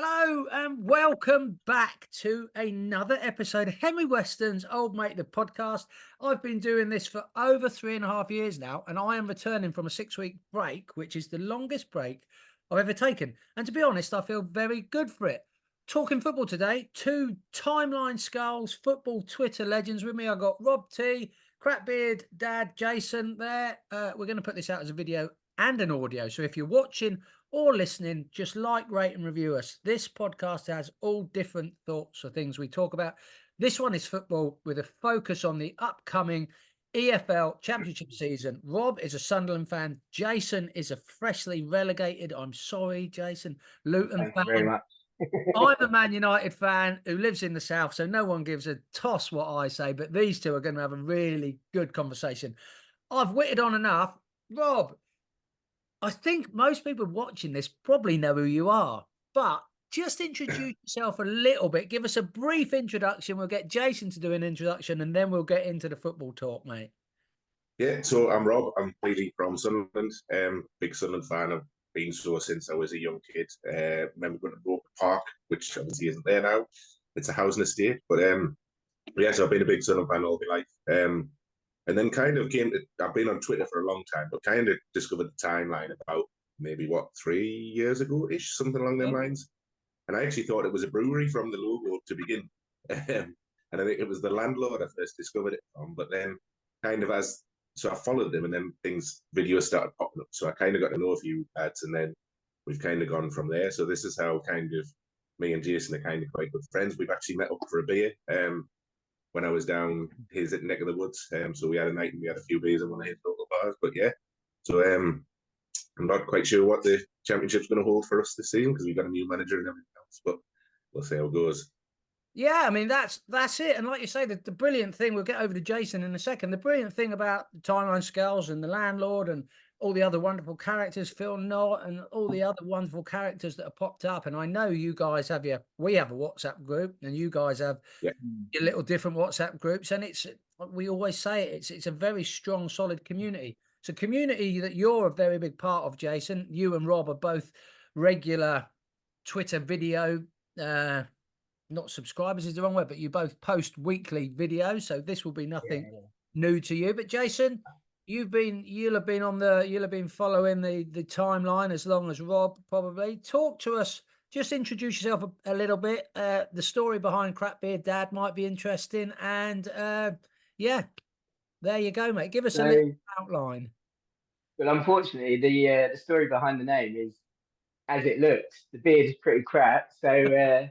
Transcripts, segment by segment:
Hello and welcome back to another episode of Henry Weston's Old Mate the podcast. I've been doing this for over 3.5 years now, and I am returning from a 6-week break, which is the longest break I've ever taken. And to be honest, I feel very good for it. Talking football today, two timeline skulls, football Twitter legends with me. I got Rob T, Crapbeard, Dad, Jason there. We're going to put this out as a video and an audio. So if you're watching or listening, just like, rate and review us. This podcast has all different thoughts or things we talk about. This one is football with a focus on the upcoming EFL Championship season. Rob is a Sunderland fan. Jason is a freshly relegated, I'm sorry, Jason, Luton Thank fan. you very much. I'm a Man United fan who lives in the south, so no one gives a toss what I say, but these two are going to have a really good conversation. I've witted on enough. Rob, I think most people watching this probably know who you are, but just introduce yourself a little bit. Give us a brief introduction. We'll get Jason to do an introduction, and then we'll get into the football talk, mate. Yeah, so I'm Rob. I'm completely from Sunderland. Big Sunderland fan. I've been so since I was a young kid. Remember going to Roker Park, which obviously isn't there now. It's a housing estate. But yeah, so I've been a big Sunderland fan all my life. And then kind of I've been on Twitter for a long time, but kind of discovered the timeline about maybe, 3 years ago-ish, something along them lines. And I actually thought it was a brewery from the logo to begin. And I think it was the landlord I first discovered it from. But then kind of so I followed them, and then videos started popping up. So I kind of got to know a few lads, and then we've kind of gone from there. So this is how kind of me and Jason are kind of quite good friends. We've actually met up for a beer when I was down his neck of the woods. So we had a night and we had a few beers in one of his local bars. But yeah, so I'm not quite sure what the championship's going to hold for us this season because we've got a new manager and everything else. But we'll see how it goes. Yeah, I mean, that's it. And like you say, the brilliant thing, we'll get over to Jason in a second. The brilliant thing about the Timeline Skulls and the landlord and all the other wonderful characters, Phil Knott and all the other wonderful characters that have popped up. And I know you guys we have a WhatsApp group, and you guys have your little different WhatsApp groups. And we always say it's a very strong, solid community. It's a community that you're a very big part of, Jason. You and Rob are both regular Twitter video, not subscribers is the wrong word, but you both post weekly videos, so this will be nothing new to you. But Jason, you'll have been following the timeline as long as Rob probably. Talk to us, just introduce yourself a little bit. The story behind Crapbeard Dad might be interesting, and yeah, there you go, mate. Give us a little outline. Well, unfortunately, the story behind the name is as it looks. The beard is pretty crap, so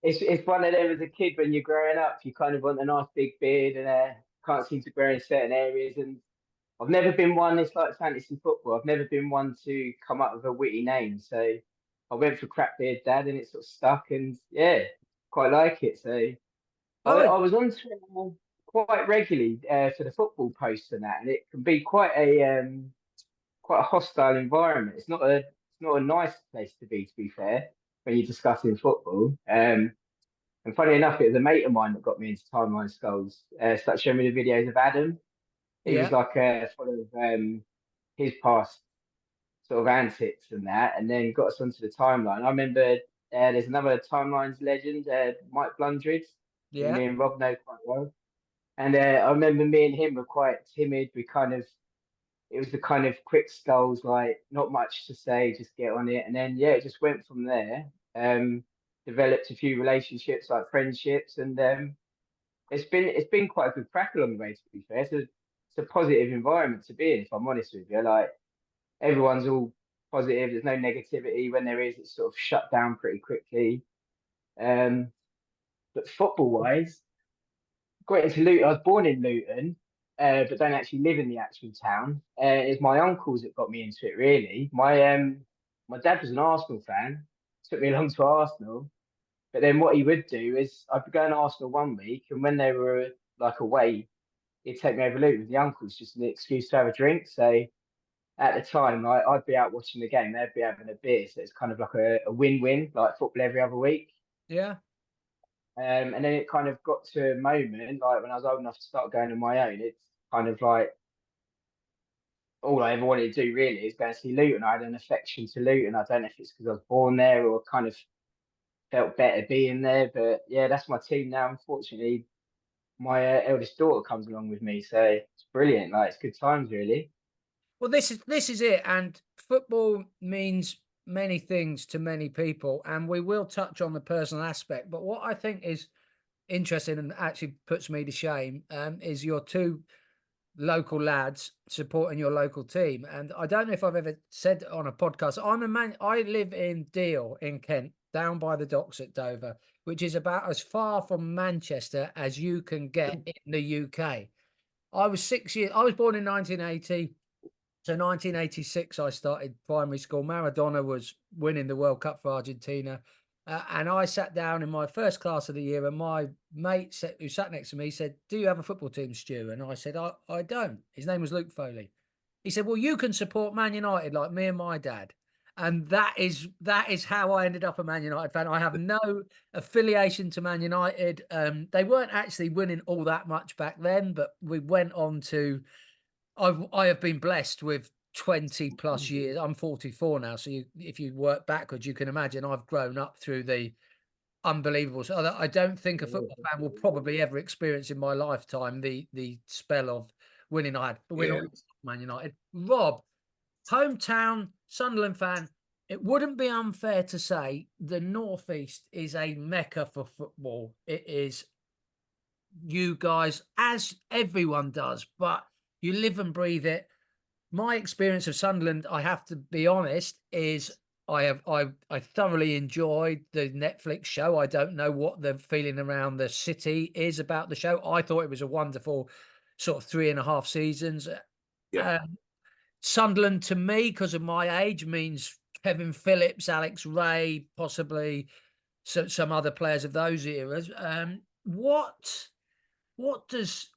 it's one of them as a kid when you're growing up. You kind of want a nice big beard, and can't seem to grow in certain areas. And I've never been one. It's like fantasy football. I've never been one to come up with a witty name. So I went for Crapbeard Dad, and it sort of stuck. And yeah, quite like it. So I was on Twitter quite regularly for the football posts and that, and it can be quite a hostile environment. It's not a nice place to be fair, when you're discussing football. And funny enough, it was a mate of mine that got me into Timeline Skulls. Started showing me the videos of Adam. He was like full of his past sort of antics and that, and then got us onto the timeline. I remember there's another Timelines legend, Mike Blundridge, who me and Rob know quite well. And I remember me and him were quite timid. It was the kind of quick skulls, like not much to say, just get on it. And then yeah, it just went from there. Developed a few relationships, like friendships, and it's been quite a good crack along the way, to be fair. It's a positive environment to be in, if I'm honest with you. Like everyone's all positive, there's no negativity. When there is, it's sort of shut down pretty quickly. But football wise, got into Luton. I was born in Luton, but don't actually live in the actual town. It's my uncles that got me into it, really. My dad was an Arsenal fan, took me along to Arsenal. But then what he would do is I'd be going to Arsenal one week, and when they were like away, he'd take me over Luton with the uncles, just an excuse to have a drink. So at the time, I'd be out watching the game, they'd be having a beer. So it's kind of like a win-win, like football every other week. Yeah. And then it kind of got to a moment, like when I was old enough to start going on my own, it's kind of like all I ever wanted to do really is go and see Luton. I had an affection to Luton. I don't know if it's because I was born there or kind of felt better being there. But yeah, that's my team now. Unfortunately, my eldest daughter comes along with me, so it's brilliant. Like, it's good times, really. Well, this is it, and football means many things to many people, and we will touch on the personal aspect. But what I think is interesting and actually puts me to shame is your two local lads supporting your local team. And I don't know if I've ever said on a podcast, I live in Deal in Kent, down by the docks at Dover, which is about as far from Manchester as you can get in the UK. I was born in 1980. So 1986, I started primary school. Maradona was winning the World Cup for Argentina. And I sat down in my first class of the year, and my mate who sat next to me said, "Do you have a football team, Stu?" And I said, I don't. His name was Luke Foley. He said, "Well, you can support Man United like me and my dad." And that is how I ended up a Man United fan. I have no affiliation to Man United. They weren't actually winning all that much back then, but we went on to I have been blessed with 20 plus years. I'm 44 now, so if you work backwards, you can imagine I've grown up through the unbelievable. So I don't think a football fan will probably ever experience in my lifetime the spell of winning I had. We're not Man United. Rob, hometown Sunderland fan. It wouldn't be unfair to say the Northeast is a mecca for football. It is, you guys, as everyone does, but you live and breathe it. My experience of Sunderland, I have to be honest, is I thoroughly enjoyed the Netflix show. I don't know what the feeling around the city is about the show. I thought it was a wonderful sort of 3.5 seasons. Yeah. Sunderland to me, because of my age, means Kevin Phillips, Alex Ray, possibly some other players of those eras. What does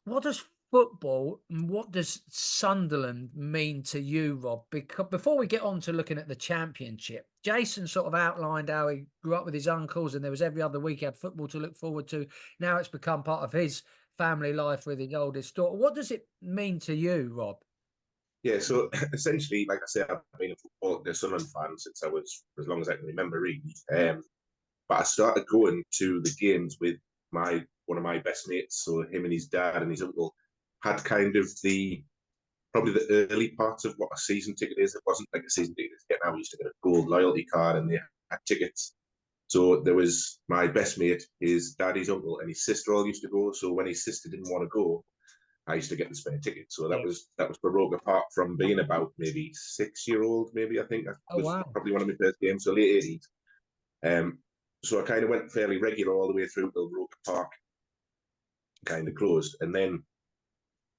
football and what does Sunderland mean to you, Rob? Because before we get on to looking at the Championship, Jason sort of outlined how he grew up with his uncles and there was every other week he had football to look forward to. Now it's become part of his family life with his oldest daughter. What does it mean to you, Rob? Yeah, so essentially, like I said, I've been a Sunderland fan since I was, as long as I can remember, really. But I started going to the games with one of my best mates. So him and his dad and his uncle had kind of probably the early parts of what a season ticket is. It wasn't like a season ticket is getting now. We used to get a gold loyalty card and they had tickets. So there was my best mate, his daddy's uncle, and his sister all used to go. So when his sister didn't want to go, I used to get the spare ticket. So that was Baroque, apart from being about maybe 6-year-old, maybe I think. That was probably one of my first games, so late 80s. So I kind of went fairly regular all the way through till Baroque Park kind of closed. And then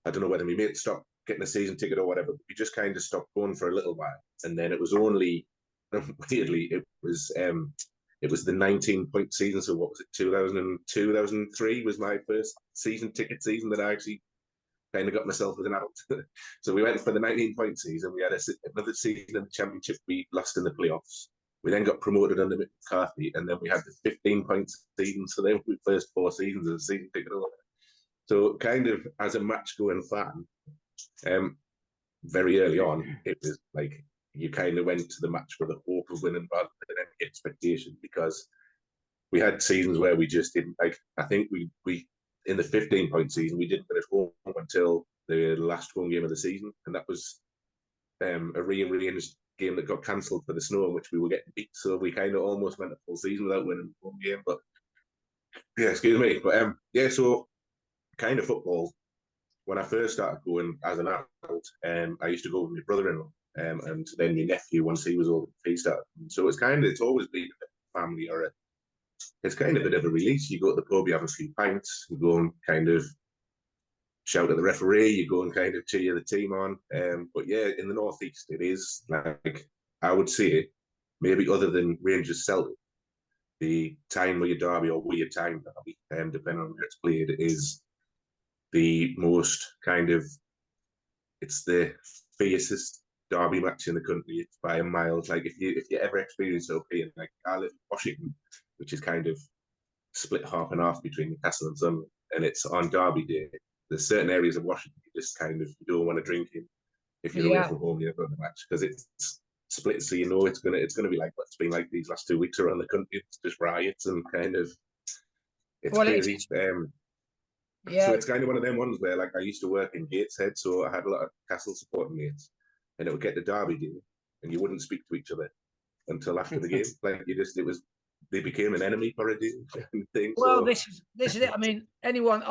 I don't know whether my mate stopped getting a season ticket or whatever, but we just kind of stopped going for a little while. And then it was only, weirdly, it was the 19-point season. So what was it, 2002, 2003 was my first season ticket season that I actually kind of got myself as an adult. So we went for the 19-point season. We had another season in the Championship. We lost in the playoffs. We then got promoted under Mick McCarthy, and then we had the 15-point season. So they were the first 4 seasons of the season ticket. So kind of as a match-going fan, very early on, it was like you kind of went to the match with the hope of winning rather than any expectation, because we had seasons where we just didn't, like, I think we in the 15-point season, we didn't finish home until the last home game of the season, and that was a rearranged game that got cancelled for the snow, in which we were getting beat. So we kind of almost went a full season without winning one game. But yeah, excuse me. But yeah, so kind of football. When I first started going as an adult, I used to go with my brother-in-law, and then my nephew once he was older, he started. So it's always been a family, or it's kind of a bit of a release. You go to the pub, you have a few pints, you go and kind of shout at the referee, you go and kind of cheer the team on. But yeah, in the Northeast, it is, like, I would say, maybe other than Rangers Celtic, the Tyne-Wear derby or Weir Tyne derby, depending on where it's played, is the most kind of, it's the fiercest derby match in the country. It's by a mile. It's like if you ever experience it up here, like I live in Washington, which is kind of split half and half between Newcastle and Sunderland, and it's on Derby Day. There's certain areas of Washington you just kind of, you don't want to drink in if you're away from home, you're going to match, because it's split, so you know it's gonna be like what's been like these last 2 weeks around the country. It's just riots and kind of it's Well, crazy. So yeah. it's kind of one of them ones where like I used to work in Gateshead, so I had a lot of Castle supporting mates, and it would get the derby game, and you wouldn't speak to each other until after the game. Like they became an enemy for a day thing. Well, So this is it. I mean, anyone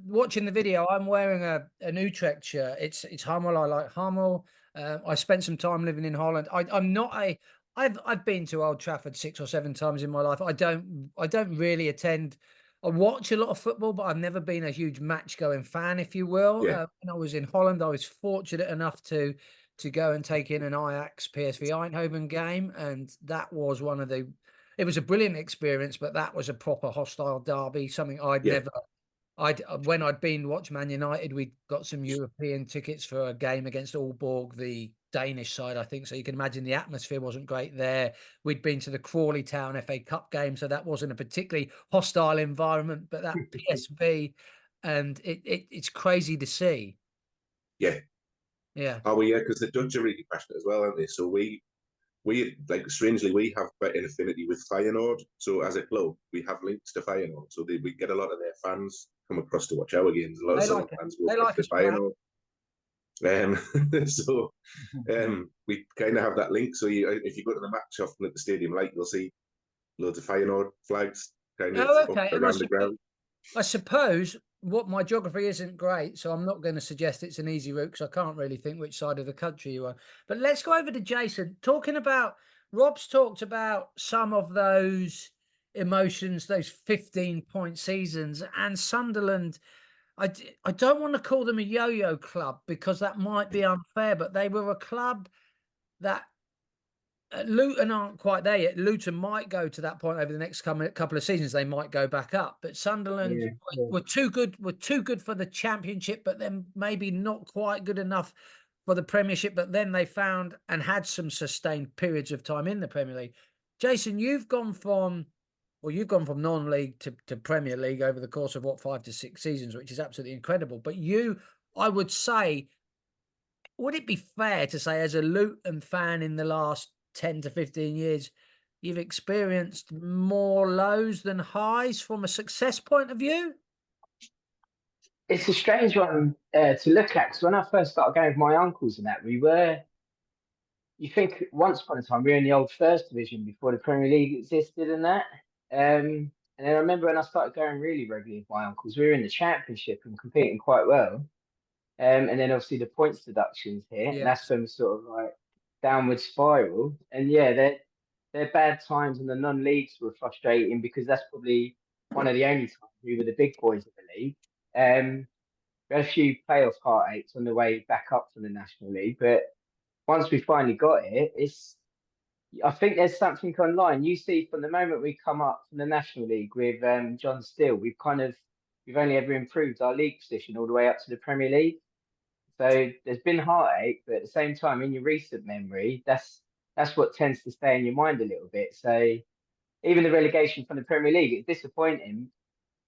watching the video, I'm wearing an Utrecht shirt. It's Hummel. I like Hummel. I spent some time living in Holland. I'm not a. I've been to Old Trafford 6 or 7 times in my life. I don't really attend. I watch a lot of football, but I've never been a huge match going fan, if you will. yeah, When I was in Holland, I was fortunate enough to go and take in an Ajax PSV Eindhoven game, and that was one of the. It was a brilliant experience, but that was a proper hostile derby. Something I'd yeah, never. When I'd been watch Man United, we got some European tickets for a game against Aalborg, the Danish side, I think. So you can imagine the atmosphere wasn't great there. We'd been to the Crawley Town FA Cup game, so that wasn't a particularly hostile environment. But that PSV, and it's crazy to see. yeah. Yeah. Oh, well, yeah, because the Dutch are really passionate as well, aren't they? So we like strangely we have quite an affinity with Feyenoord. So as a club, we have links to Feyenoord. So we get a lot of their fans come across to watch our games. A lot of They Southern like it. fans go They across like to us back. Feyenoord. So we kind of have that link. So if you go to the match often at the stadium, like you'll see loads of Feyenoord flags kind of Oh, up okay. And around the ground. I suppose what my geography isn't great, so I'm not going to suggest it's an easy route because I can't really think which side of the country you are. But let's go over to Jason. Talking about, Rob's talked about some of those emotions, those 15-point seasons, and Sunderland. I don't want to call them a yo-yo club because that might be unfair, but they were a club that Luton aren't quite there yet. Luton might go to that point over the next couple of seasons. They might go back up, but Sunderland Yeah. were too good. Were too good for the Championship, but then maybe not quite good enough for the Premiership. But then they found and had some sustained periods of time in the Premier League. Jason, you've gone from non-league to Premier League over the course of what, 5 to 6 seasons, which is absolutely incredible. But I would say, would it be fair to say, as a Luton fan in the last 10 to 15 years, you've experienced more lows than highs from a success point of view? It's a strange one to look at, because when I first started going with my uncles and that, you think once upon a time we were in the old First Division before the Premier League existed and that. And then I remember when I started going really regularly with my uncles, we were in the Championship and competing quite well. And then obviously the points deductions hit, and that's Yes. when we sort of like downward spiral. And yeah, their bad times in the non-leagues were frustrating because that's probably one of the only times we were the big boys of the league. We had a few playoff heartaches on the way back up from the National League, but once we finally got it, I think there's something online. You see, from the moment we come up from the National League with John Steele, we've only ever improved our league position all the way up to the Premier League. So there's been heartache, but at the same time, in your recent memory, that's what tends to stay in your mind a little bit. So even the relegation from the Premier League, it's disappointing.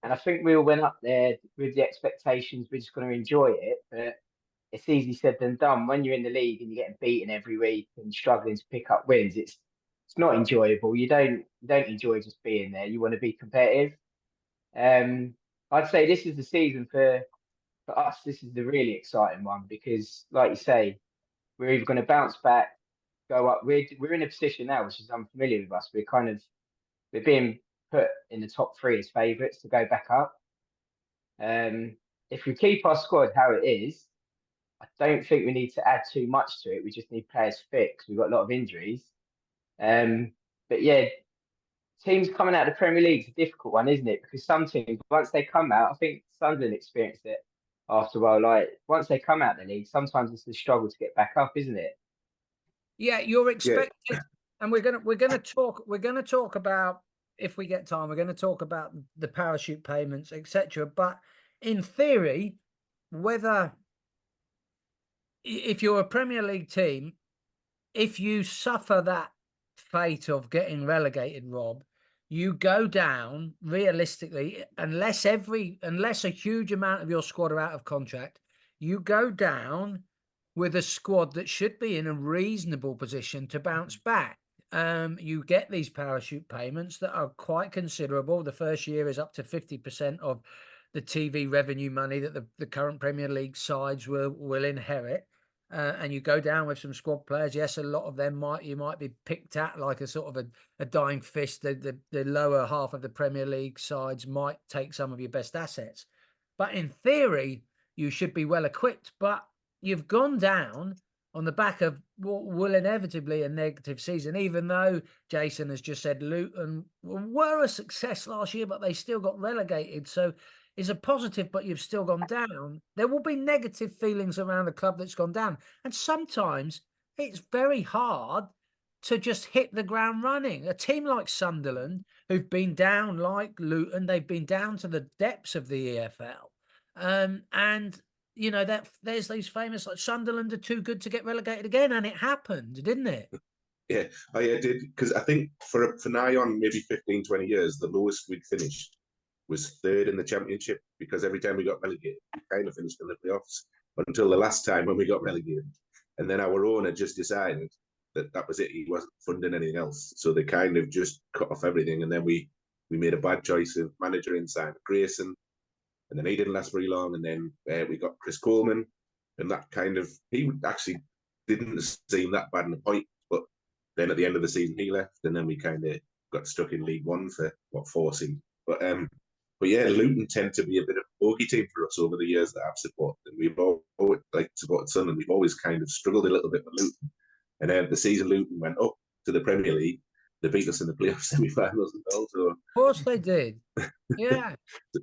And I think we all went up there with the expectations we're just going to enjoy it. But it's easy said than done. When you're in the league and you're getting beaten every week and struggling to pick up wins, it's not enjoyable. You don't enjoy just being there. You want to be competitive. I'd say this is the season for us. This is the really exciting one because, like you say, we're either going to bounce back, go up. We're in a position now which is unfamiliar with us. We're being put in the top 3 as favourites to go back up. If we keep our squad how it is, I don't think we need to add too much to it. We just need players fit because we've got a lot of injuries. But yeah, teams coming out of the Premier League is a difficult one, isn't it? Because some teams, once they come out, I think Sunderland experienced it after a while. Like once they come out of the league, sometimes it's a struggle to get back up, isn't it? Yeah, you're Yeah, expected, and we're gonna talk about, if we get time, we're gonna talk about the parachute payments, etc. But in theory, whether if you're a Premier League team, if you suffer that fate of getting relegated, Rob, you go down realistically, unless a huge amount of your squad are out of contract, you go down with a squad that should be in a reasonable position to bounce back. You get these parachute payments that are quite considerable. The first year is up to 50% of the TV revenue money that the current Premier League sides will inherit. And you go down with some squad players. Yes, a lot of them you might be picked at like a sort of a dying fish. The lower half of the Premier League sides might take some of your best assets. But in theory, you should be well equipped. But you've gone down on the back of what will inevitably a negative season, even though Jason has just said Luton were a success last year, but they still got relegated. So it's a positive, but you've still gone down. There will be negative feelings around the club that's gone down. And sometimes it's very hard to just hit the ground running. A team like Sunderland, who've been down like Luton, they've been down to the depths of the EFL. And you know, that there's these famous like Sunderland are too good to get relegated again, and it happened, didn't it? Yeah, it did, because I think for nigh on maybe 15, 20 years, the lowest we'd finished was third in the Championship, because every time we got relegated, we kind of finished in the playoffs until the last time when we got relegated. And then our owner just decided that was it. He wasn't funding anything else. So they kind of just cut off everything. And then we made a bad choice of manager in Simon Grayson. And then he didn't last very long. And then we got Chris Coleman. And that kind of, he actually didn't seem that bad in the point. But then at the end of the season, he left. And then we kind of got stuck in League One for, 4 seasons. But yeah, Luton tend to be a bit of a bogey team for us over the years that I've supported. And we've always supported Sunderland. We've always kind of struggled a little bit with Luton. And the season Luton went up to the Premier League, they beat us in the playoff semi-finals as well. So of course they did. Yeah.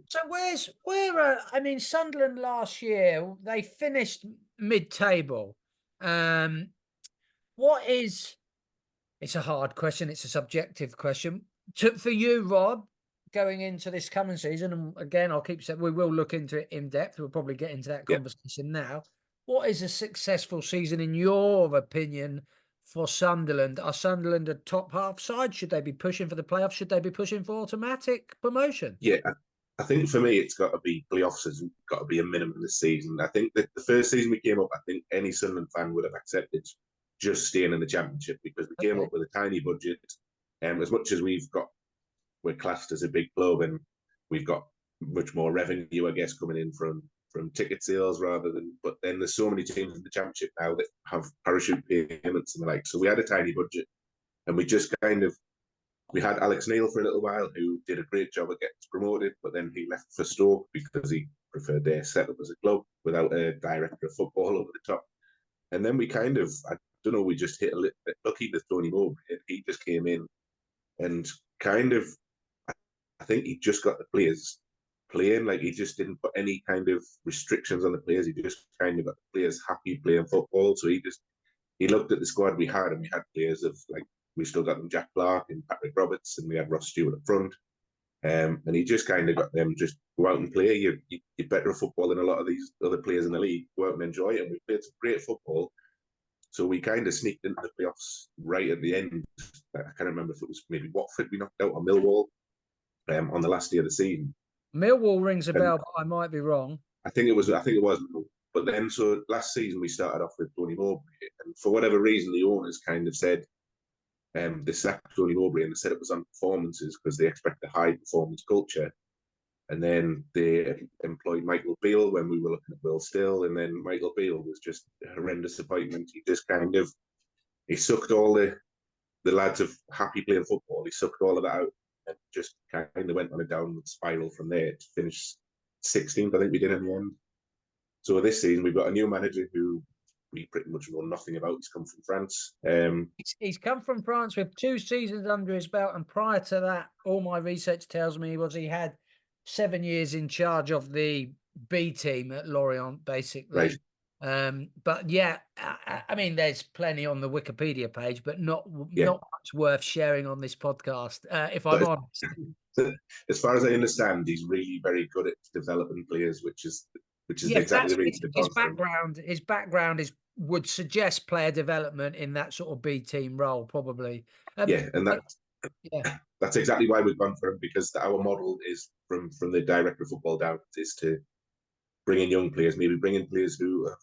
So I mean, Sunderland last year, they finished mid-table. It's a hard question. It's a subjective question. For you, Rob, going into this coming season, and again, I'll keep saying we will look into it in depth. We'll probably get into that conversation now. What is a successful season in your opinion for Sunderland? Are Sunderland a top half side? Should they be pushing for the playoffs? Should they be pushing for automatic promotion? Yeah, I think for me, it's got to be playoffs. Has got to be a minimum this season. I think that the first season we came up, I think any Sunderland fan would have accepted just staying in the Championship, because we came up with a tiny budget. As much as we're classed as a big club, and we've got much more revenue, I guess, coming in from ticket sales but then there's so many teams in the Championship now that have parachute payments and the like. So we had a tiny budget, and we just we had Alex Neil for a little while, who did a great job at getting promoted, but then he left for Stoke because he preferred their setup as a club without a director of football over the top. And then we kind of, I don't know, we just hit a little bit lucky with Tony Mowbray. He just came in and kind of, I think he just got the players playing. Like, he just didn't put any kind of restrictions on the players. He just kind of got the players happy playing football. So he looked at the squad we had, and we had players of, like, we still got them Jack Clark and Patrick Roberts, and we had Ross Stewart up front. And he just kind of got them just go out and play. You're better at football than a lot of these other players in the league. Go out and enjoy it. And we played some great football. So we kind of sneaked into the playoffs right at the end. I can't remember if it was maybe Watford we knocked out, or Millwall on the last day of the season. Millwall rings a bell, but I might be wrong. I think it was Millwall. But then, so last season we started off with Tony Mowbray, and for whatever reason, the owners kind of said they sacked Tony Mowbray, and they said it was on performances because they expect a high performance culture. And then they employed Michael Beale when we were looking at Will Still, and then Michael Beale was just a horrendous appointment. He just he sucked all the lads of happy playing football. He sucked all of that out, and just kind of went on a downward spiral from there to finish 16th, I think we did in the end. So this season we've got a new manager who we pretty much know nothing about. He's come from France. He's come from France with 2 seasons under his belt, and prior to that, all my research tells me he had 7 years in charge of the B team at Lorient, basically. Right. But yeah, I mean, there's plenty on the Wikipedia page, but not much worth sharing on this podcast, if I'm honest. As far as I understand, he's really very good at developing players, which is exactly the reason. His background would suggest player development in that sort of B team role, probably. And that's exactly why we've gone for him, because our model is from the director of football down is to bring in young players, maybe bring in players who have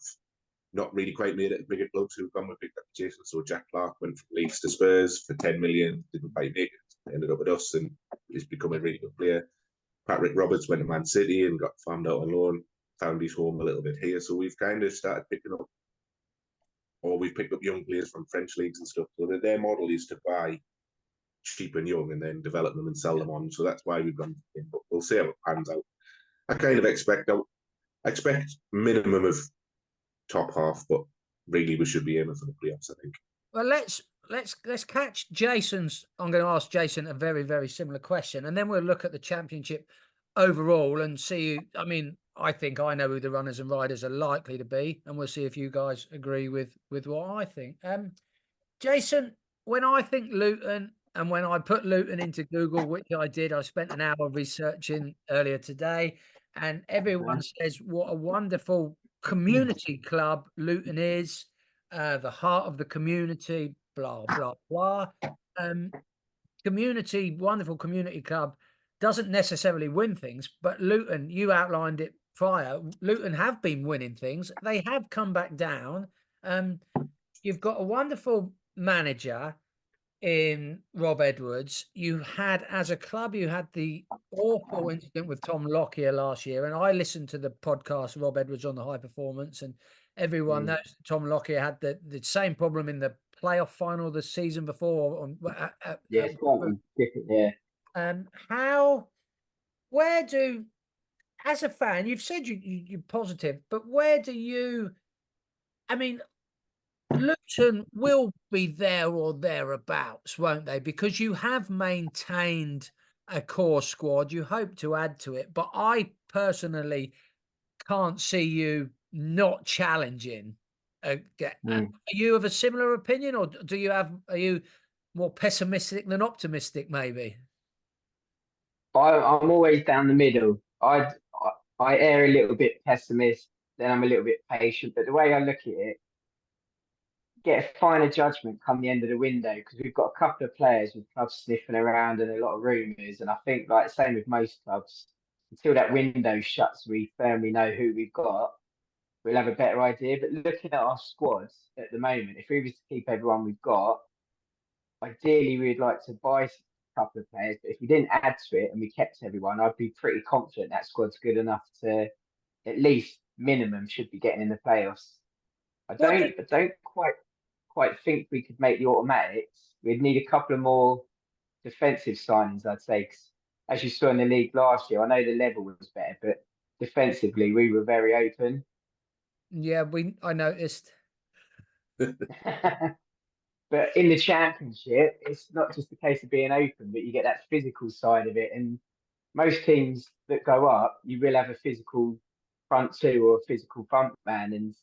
not really quite made it at bigger clubs who've gone with big reputation. So Jack Clark went from Leeds to Spurs for 10 million, didn't quite make it, ended up with us, and he's become a really good player. Patrick Roberts went to Man City and got farmed out on loan, found his home a little bit here. So we've kind of started picking up, or we've picked up young players from French leagues and stuff. So that their model is to buy cheap and young and then develop them and sell them on. So that's why we've gone in. But we'll see how it pans out. I kind of expect minimum of top half, but really we should be aiming for the playoffs, I think. Well, let's catch Jason's. I'm going to ask Jason a very, very similar question, and then we'll look at the championship overall and see. I mean, I think I know who the runners and riders are likely to be, and we'll see if you guys agree with what I think. Jason, when I think Luton, and when I put Luton into Google, which I did, I spent an hour researching earlier today, and everyone says what a wonderful community club Luton is. The heart of the community, blah, blah, blah. Community, wonderful community club, doesn't necessarily win things, but Luton, you outlined it prior, Luton have been winning things. They have come back down. You've got a wonderful manager in Rob Edwards. You had, as a club, you had the awful incident with Tom Lockyer last year, and I listened to the podcast Rob Edwards on the High Performance, and everyone knows that Tom Lockyer had the same problem in the playoff final the season before. It's quite different, yeah. Where do, as a fan, you've said you're positive, but where do you, I mean, Luton will be there or thereabouts, won't they? Because you have maintained a core squad. You hope to add to it, but I personally can't see you not challenging. Are you of a similar opinion, or are you more pessimistic than optimistic? Maybe. I'm always down the middle. I err a little bit pessimist, then I'm a little bit patient. But the way I look at it, get a finer judgment come the end of the window, because we've got a couple of players with clubs sniffing around and a lot of rumours. And I think, like same with most clubs, until that window shuts, we firmly know who we've got, we'll have a better idea. But looking at our squads at the moment, if we were to keep everyone we've got, ideally we'd like to buy a couple of players. But if we didn't add to it and we kept everyone, I'd be pretty confident that squad's good enough to, at least minimum, should be getting in the playoffs. I don't quite think we could make the automatics. We'd need a couple of more defensive signings, I'd say. 'Cause as you saw in the league last year, I know the level was better, but defensively we were very open. Yeah, I noticed. But in the championship, it's not just a case of being open, but you get that physical side of it. And most teams that go up, you will have a physical front two or a physical front man, and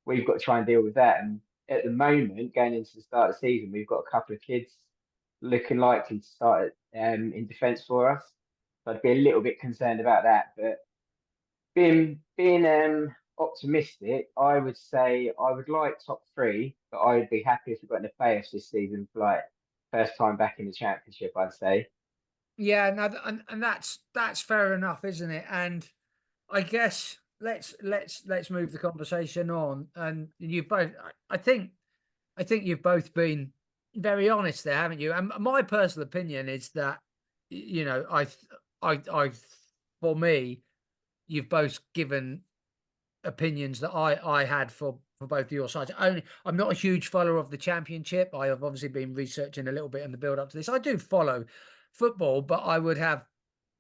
we've got to try and deal with that. And at the moment, going into the start of the season, we've got a couple of kids looking likely to start in defence for us. So I'd be a little bit concerned about that. But being optimistic, I would say I would like top three, but I would be happy if we got in the playoffs this season for like first time back in the championship, I'd say. Yeah, no, and that's fair enough, isn't it? And I guess let's move the conversation on. And you both, I think you've both been very honest there, haven't you? And my personal opinion is that, you know, I for me, you've both given opinions that I had for both of your sides. I'm not a huge follower of the championship. I have obviously been researching a little bit in the build up to this. I do follow football, but I would have,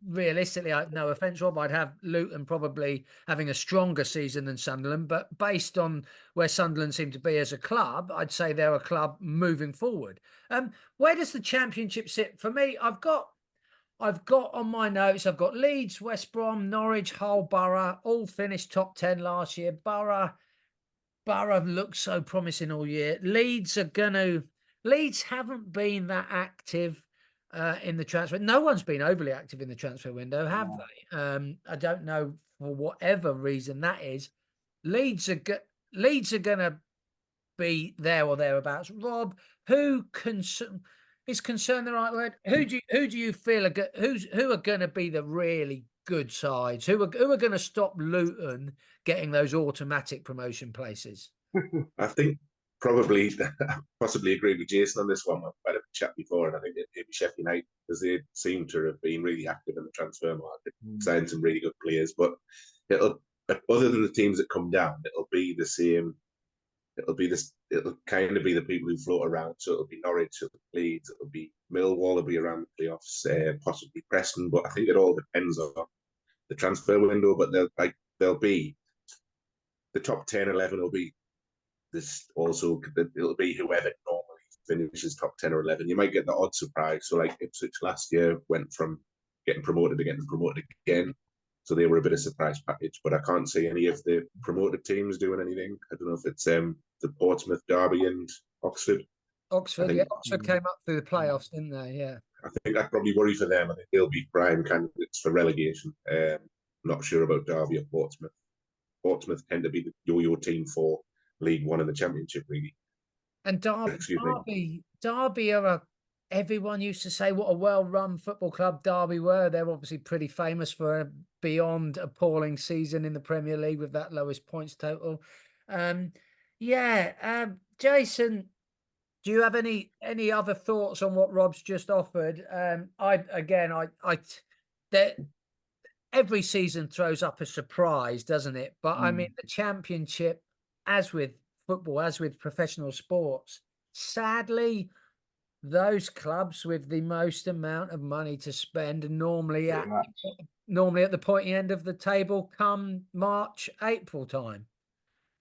realistically, no offence, Rob, I'd have Luton probably having a stronger season than Sunderland. But based on where Sunderland seem to be as a club, I'd say they're a club moving forward. Where does the championship sit? For me, I've got on my notes, I've got Leeds, West Brom, Norwich, Hull, Borough, all finished top 10 last year. Borough looked so promising all year. Leeds haven't been that active in the transfer. No one's been overly active in the transfer window, have they? I don't know, for whatever reason that is. Leeds are going to be there or thereabouts. Rob, is concerned the right word? Who do you feel who are going to be the really good sides? Who are going to stop Luton getting those automatic promotion places? I think probably, possibly agree with Jason on this one. I've had a chat before, and I think it'd be Sheffield United, because they seem to have been really active in the transfer market, signed some really good players. But it'll, other than the teams that come down, it'll be the same. It'll kind of be the people who float around. So it'll be Norwich, it'll be Leeds, it'll be Millwall, will be around the playoffs, possibly Preston. But I think it all depends on the transfer window. But they'll be the top 10, 11 will be this also. It'll be whoever normally finishes top 10 or 11. You might get the odd surprise. So like Ipswich last year went from getting promoted to getting promoted again. So they were a bit of a surprise package, but I can't see any of the promoted teams doing anything. I don't know if it's the Portsmouth, Derby, and Oxford. Oxford, yeah, Oxford came up through the playoffs, didn't they? Yeah. I think that probably worry for them. I think they'll be prime candidates for relegation. Not sure about Derby or Portsmouth. Portsmouth tend to be the yo-yo team for League One and the Championship, really. And Derby are everyone used to say what a well-run football club Derby were. They're obviously pretty famous for a beyond appalling season in the Premier League with that lowest points total. Jason, do you have any other thoughts on what Rob's just offered? Every season throws up a surprise, doesn't it? But I mean, the Championship, as with football, as with professional sports, sadly, those clubs with the most amount of money to spend are normally at the pointy end of the table come March, April time.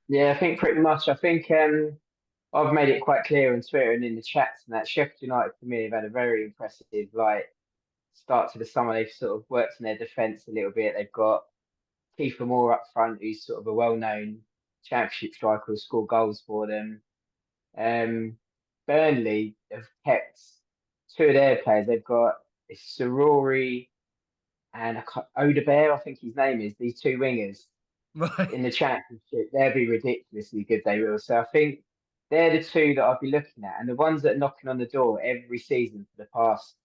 Yeah, I think pretty much. I think I've made it quite clear on Twitter and in the chats and that Sheffield United for me have had a very impressive start to the summer. They've sort of worked on their defence a little bit. They've got Kiefer Moore up front, who's sort of a well-known Championship striker who scored goals for them. Burnley have kept two of their players. They've got Sarori and Odebear, I think his name is. These two wingers in the Championship, they'll be ridiculously good. They will. So I think they're the two that I'll be looking at, and the ones that are knocking on the door every season for the past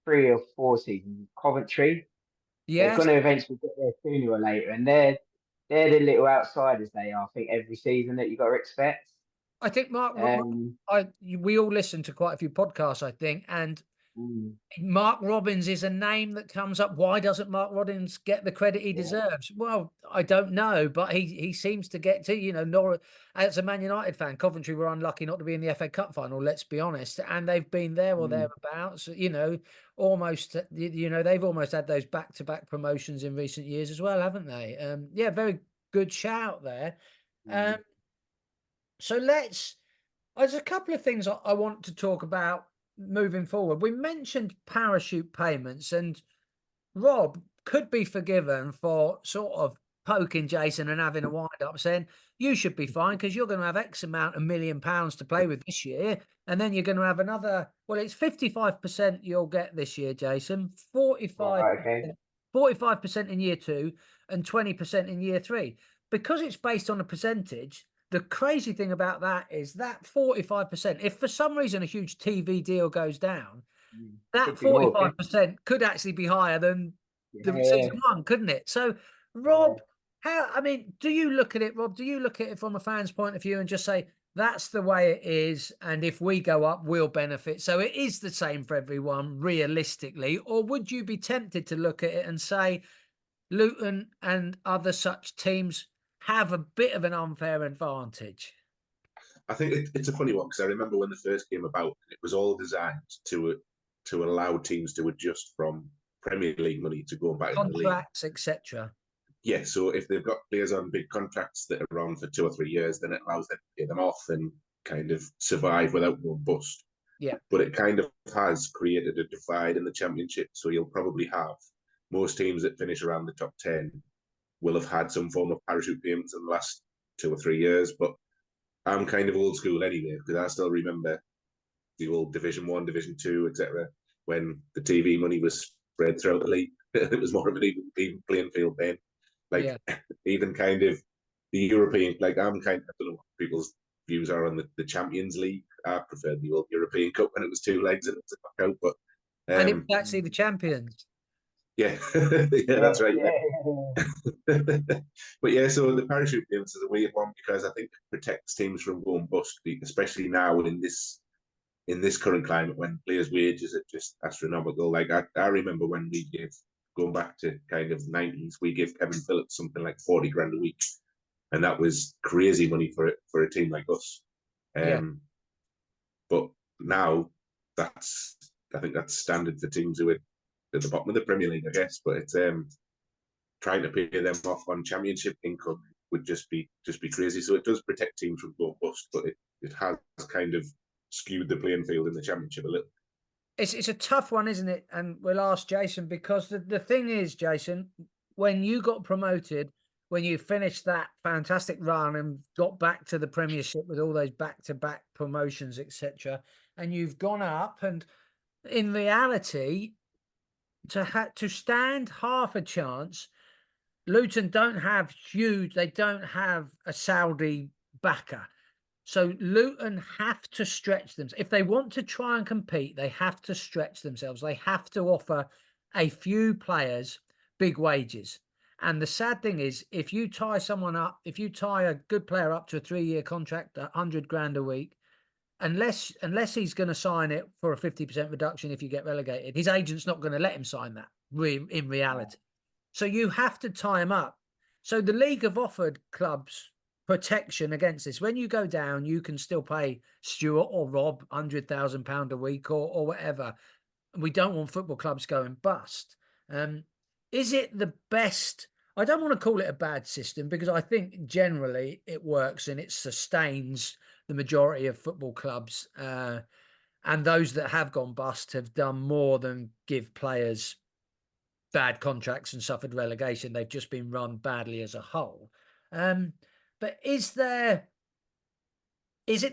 3 or 4 seasons. Coventry, they're going to eventually get there sooner or later, and they're the little outsiders. They are, I think, every season that you got to expect. I think we all listen to quite a few podcasts, I think, and Mark Robins is a name that comes up. Why doesn't Mark Robins get the credit he deserves? Well, I don't know, but he seems to get to, as a Man United fan, Coventry were unlucky not to be in the FA Cup final, let's be honest, and they've been there or thereabouts, almost, they've almost had those back-to-back promotions in recent years as well, haven't they? Very good shout there. So there's a couple of things I want to talk about moving forward. We mentioned parachute payments, and Rob could be forgiven for sort of poking Jason and having a wind up saying, you should be fine because you're going to have X amount of £1 million to play with this year. And then you're going to have another, it's 55% you'll get this year, Jason, 45% in year 2 and 20% in year 3. Because it's based on a percentage, the crazy thing about that is that 45%, if for some reason a huge TV deal goes down, that 45% could actually be higher than the season 1, couldn't it? So, Rob, do you look at it, Rob? Do you look at it from a fan's point of view and just say, that's the way it is, and if we go up, we'll benefit? So it is the same for everyone, realistically? Or would you be tempted to look at it and say, Luton and other such teams have a bit of an unfair advantage? I think it's a funny one, because I remember when the first came about, it was all designed to allow teams to adjust from Premier League money to go back into the league. Contracts, etc. Yeah, so if they've got players on big contracts that are on for 2 or 3 years, then it allows them to pay them off and kind of survive without going bust. Yeah. But it kind of has created a divide in the Championship, so you'll probably have most teams that finish around the top 10 will have had some form of parachute payments in the last 2 or 3 years. But I'm kind of old school anyway, because I still remember the old Division 1, Division 2, etc., when the TV money was spread throughout the league. It was more of an even playing field then. Even kind of the European, I don't know what people's views are on the Champions League. I preferred the old European Cup when it was 2 legs and it was a knockout. But and it was actually the champions. Yeah, yeah, that's right. yeah. But yeah, so the parachute payments is a weird one because I think it protects teams from going bust, especially now in this current climate when players' wages are just astronomical. Like I remember when we gave, going back to kind of '90s, we gave Kevin Phillips something like 40 grand a week, and that was crazy money for a team like us. Yeah. But now I think that's standard for teams who are at the bottom of the Premier League, I guess. But it's trying to pay them off on championship income would just be crazy. So it does protect teams from going bust, but it has kind of skewed the playing field in the championship a little. It's a tough one, isn't it? And we'll ask Jason, because the thing is, Jason, when you got promoted, when you finished that fantastic run and got back to the Premiership with all those back-to-back promotions, etc., and you've gone up, and in reality, to stand half a chance, Luton don't have huge. They don't have a Saudi backer. So Luton have to stretch them. If they want to try and compete, they have to stretch themselves. They have to offer a few players big wages. And the sad thing is, if you tie someone up, if you tie a good player up to a 3-year contract, 100 grand a week, unless he's going to sign it for a 50% reduction if you get relegated, his agent's not going to let him sign that in reality. So you have to tie him up. So the league have offered clubs protection against this. When you go down, you can still pay Stuart or Rob £100,000 a week or whatever. We don't want football clubs going bust. Is it the best? I don't want to call it a bad system, because I think generally it works and it sustains the majority of football clubs. And those that have gone bust have done more than give players bad contracts and suffered relegation. They've just been run badly as a whole. But is it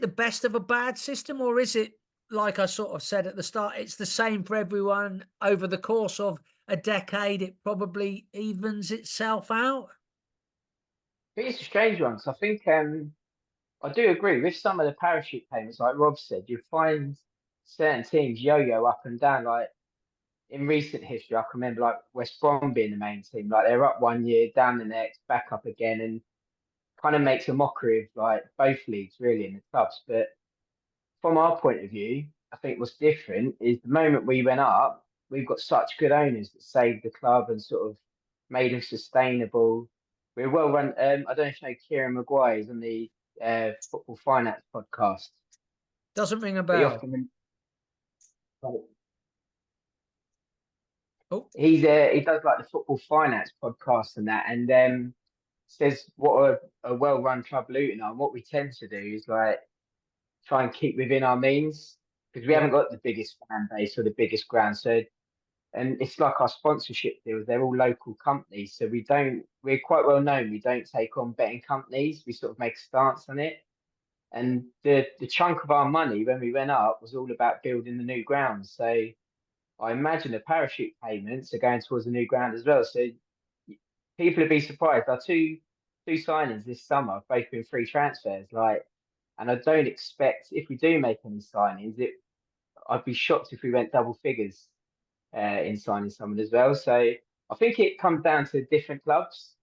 the best of a bad system, or is it, like I sort of said at the start, it's the same for everyone over the course of a decade? It probably evens itself out. It's a strange one, because I think I do agree with some of the parachute payments. Like Rob said, you find certain teams yo-yo up and down. Like in recent history, I can remember like West Brom being the main team. Like they're up one year, down the next, back up again, and kind of makes a mockery of like both leagues really in the clubs. But from our point of view, I think what's different is the moment we went up, we've got such good owners that saved the club and sort of made them sustainable. We're well run. I don't know if you know Kieran Maguire is on the Football Finance podcast. Doesn't ring a But he bell. often Oh, he does like the Football Finance podcast and that, and says what a well run club Luton are. And what we tend to do is like try and keep within our means, because we yeah. haven't got the biggest fan base or the biggest ground. So, and it's like our sponsorship deals, they're all local companies. So we're quite well known. We don't take on betting companies. We sort of make a stance on it. And the chunk of our money when we went up was all about building the new ground. So I imagine the parachute payments are going towards the new ground as well. So people would be surprised. Our two signings this summer have both been free transfers. Like, and I don't expect, if we do make any signings, I'd be shocked if we went double figures in signing someone as well. So I think it comes down to different clubs,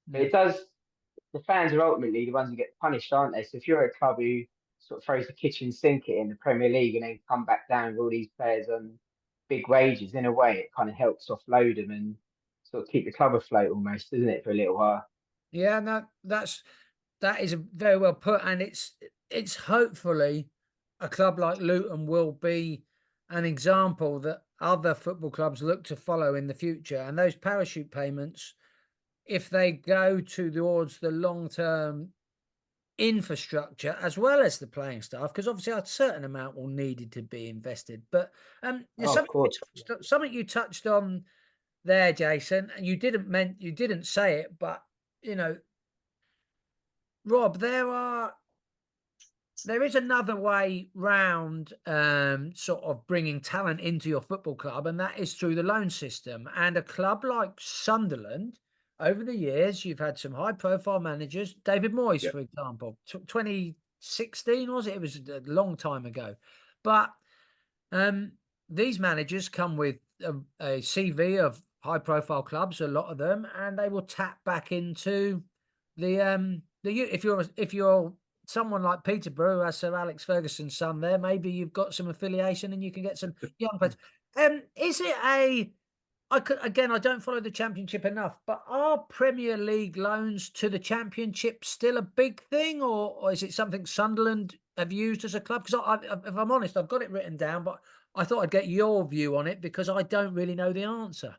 but it does. The fans are ultimately the ones who get punished, aren't they? So if you're a club who sort of throws the kitchen sink in the Premier League and then come back down with all these players on big wages, in a way, it kind of helps offload them and sort of keep the club afloat almost, isn't it, for a little while? Yeah, no, that is very well put, and it's hopefully a club like Luton will be an example that other football clubs look to follow in the future. And those parachute payments, if they go towards the long-term infrastructure as well as the playing staff, because obviously a certain amount will needed to be invested. But Oh, of course. something you touched on there, Jason, and you didn't say it, but you know, Rob, there is another way round, sort of bringing talent into your football club, and that is through the loan system. And a club like Sunderland, over the years, you've had some high-profile managers. David Moyes, Yeah. for example, 2016 was it? It was a long time ago, but these managers come with a CV of high-profile clubs, a lot of them, and they will tap back into the if you're someone like Peterborough, who has Sir Alex Ferguson's son there, maybe you've got some affiliation and you can get some young players. Is it again, I don't follow the Championship enough, but are Premier League loans to the Championship still a big thing, or is it something Sunderland have used as a club? Because if I'm honest, I've got it written down, but I thought I'd get your view on it because I don't really know the answer.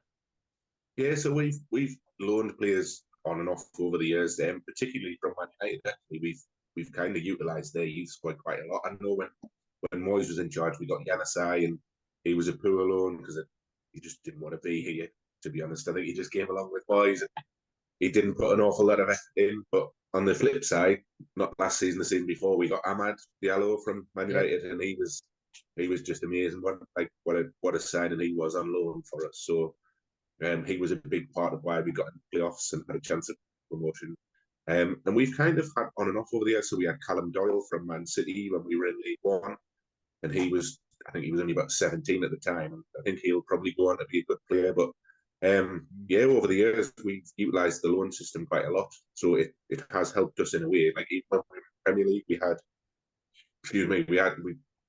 Yeah, so we've loaned players on and off over the years, particularly from Man United. Actually, we've kind of utilised their youth quite a lot. I know when Moyes was in charge, we got Yannisai, and he was a poor loan because he just didn't want to be here. To be honest, I think he just came along with Moyes, and he didn't put an awful lot of effort in. But on the flip side, not last season, the season before, we got Ahmad Diallo from Man United, and he was just amazing. What a signing he was on loan for us. So. He was a big part of why we got in the playoffs and had a chance of promotion. And we've kind of had on and off over the years. So we had Callum Doyle from Man City when we were in League One, and I think he was only about 17 at the time. I think he'll probably go on to be a good player. But over the years we've utilised the loan system quite a lot, so it has helped us in a way. Like even when we were in the Premier League,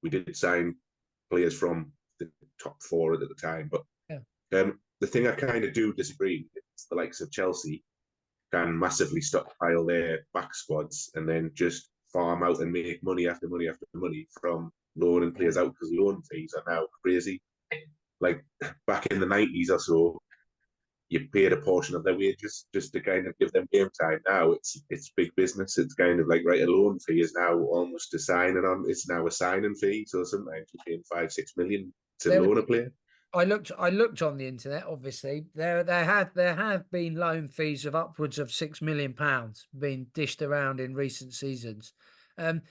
we did sign players from the top four at the time, but. The thing I kind of do disagree with is the likes of Chelsea can massively stockpile their back squads and then just farm out and make money after money after money from loaning players out because loan fees are now crazy. Like back in the 90s or so, you paid a portion of their wages just to kind of give them game time. Now it's big business. It's kind of like, right, a loan fee is now almost a signing on. It's now a signing fee. So sometimes you're paying 5-6 million to loan a player. I looked on the internet. Obviously, there have been loan fees of upwards of £6 million being dished around in recent seasons.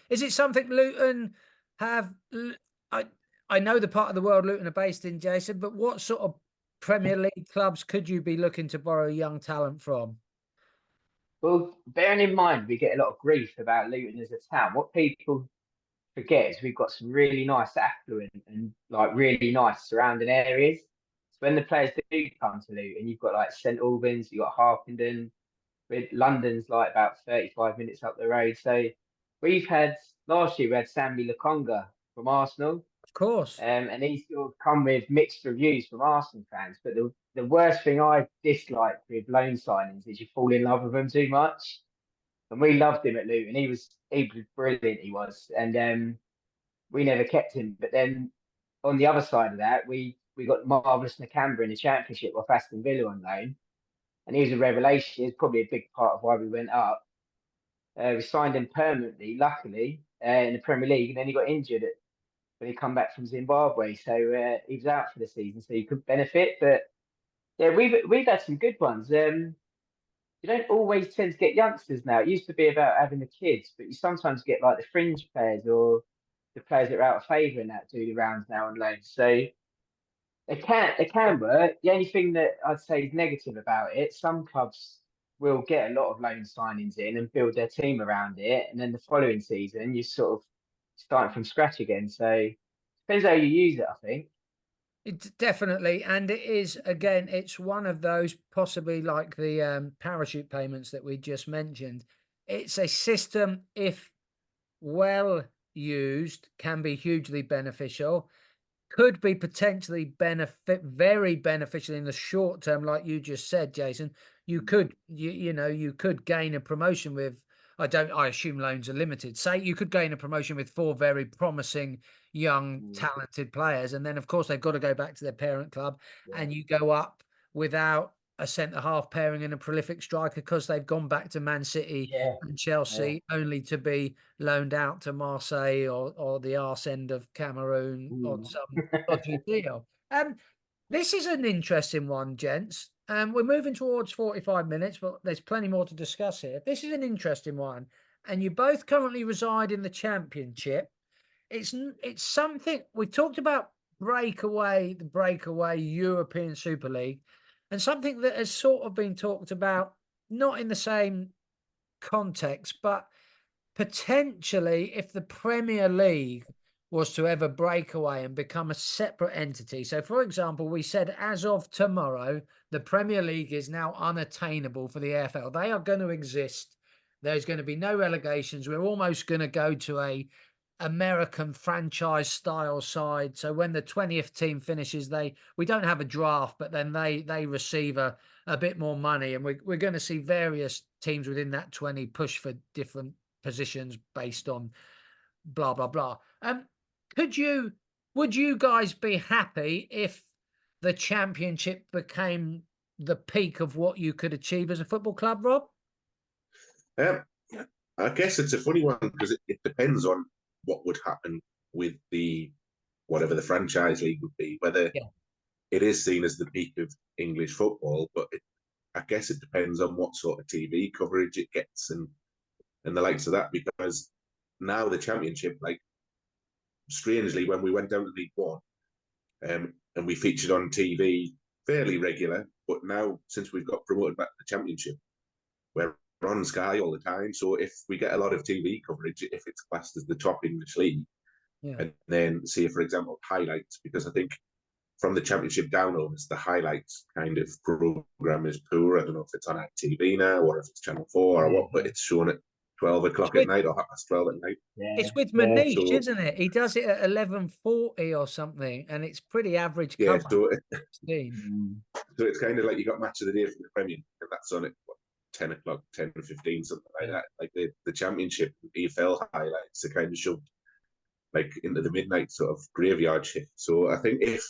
Is it something Luton have? I know the part of the world Luton are based in, Jason, but what sort of Premier League clubs could you be looking to borrow young talent from? Well, bearing in mind we get a lot of grief about Luton as a town, what people forget is we've got some really nice affluent and like really nice surrounding areas. So when the players do come to Luton, you've got like St Albans, you've got Harpenden, London's like about 35 minutes up the road. So last year we had Sammy Lokonga from Arsenal. Of course. And he's sort of come with mixed reviews from Arsenal fans. But the worst thing I dislike with loan signings is you fall in love with them too much. And we loved him at Luton. He was brilliant. He was, and we never kept him. But then on the other side of that, we got Marvellous Nakamba in the Championship off Aston Villa on loan, and he was a revelation. He's probably a big part of why we went up. We signed him permanently, luckily, in the Premier League, and then he got injured when he come back from Zimbabwe. So he was out for the season, so he could benefit. But yeah, we've had some good ones. You don't always tend to get youngsters now. It used to be about having the kids, but you sometimes get like the fringe players or the players that are out of favour and that do the rounds now on loan. So they can work. The only thing that I'd say is negative about it, some clubs will get a lot of loan signings in and build their team around it, and then the following season you're sort of starting from scratch again. So depends how you use it, I think. It's definitely, and it is, again, it's one of those possibly like the parachute payments that we just mentioned. It's a system, if well used, can be hugely beneficial, could be potentially very beneficial in the short term, like you just said, Jason. You could, you could gain a promotion with, I assume loans are limited. Say you could gain a promotion with 4 very promising young, talented players. And then, of course, they've got to go back to their parent club, and you go up without a centre-half pairing and a prolific striker because they've gone back to Man City and Chelsea, only to be loaned out to Marseille or the arse end of Cameroon on some dodgy deal. This is an interesting one, gents. We're moving towards 45 minutes, but there's plenty more to discuss here. This is an interesting one, and you both currently reside in the Championship. It's something we talked about the breakaway European Super League, and something that has sort of been talked about, not in the same context, but potentially if the Premier League was to ever break away and become a separate entity. So, for example, we said as of tomorrow, the Premier League is now unattainable for the AFL. They are going to exist. There's going to be no relegations. We're almost going to go to a American franchise style side. So when the 20th team finishes, we don't have a draft, but then they receive a bit more money, and we're going to see various teams within that 20 push for different positions based on blah blah blah. Would you guys be happy if the championship became the peak of what you could achieve as a football club, Rob? Um, I guess it's a funny one because it depends on what would happen with whatever the franchise league would be, whether it is seen as the peak of English football, but I guess it depends on what sort of TV coverage it gets and the likes of that, because now the championship, like, strangely, when we went down to League One, and we featured on TV fairly regular, but now since we've got promoted back to the championship, we're on Sky all the time. So if we get a lot of TV coverage, if it's classed as the top English league, and then say, for example, highlights, because I think from the championship downwards, the highlights kind of program is poor. I don't know if it's on TV now or if it's Channel 4 or what, but it's shown at 12 o'clock at night or 12:30 at night. It's with Manish, isn't it? He does it at 11:40 or something, and it's pretty average cover. So it's kind of like you got match of the day from the Premier, and that's on at 10 o'clock, 10 or 15, something like that. Like the championship, EFL highlights are kind of shoved like into the midnight sort of graveyard shift. So I think if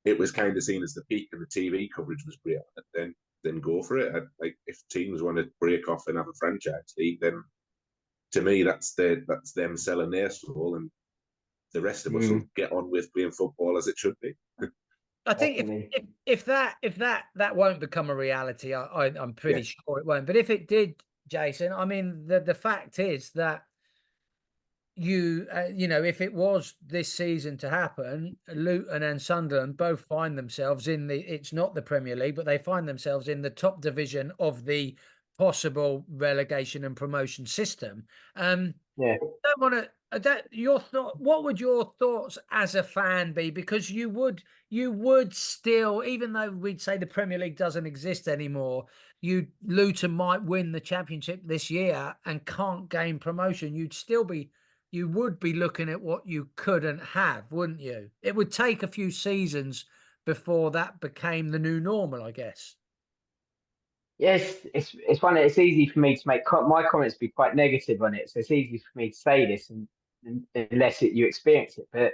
it was kind of seen as the peak and the TV coverage was great, then go for it. Like if teams want to break off and have a franchise league, then to me that's them selling their soul, and the rest of us will get on with playing football as it should be. I think if that won't become a reality, I'm pretty sure it won't. But if it did, Jason, I mean, the fact is that you know, if it was this season to happen, Luton and Sunderland both find themselves it's not the Premier League, but they find themselves in the top division of the possible relegation and promotion system. Don't want to. Your thought? What would your thoughts as a fan be? Because you would still, even though we'd say the Premier League doesn't exist anymore, Luton might win the championship this year and can't gain promotion. You would be looking at what you couldn't have, wouldn't you? It would take a few seasons before that became the new normal, I guess. Yes, it's one. It's easy for me to make my comments be quite negative on it, so it's easy for me to say this, and unless you experience it. But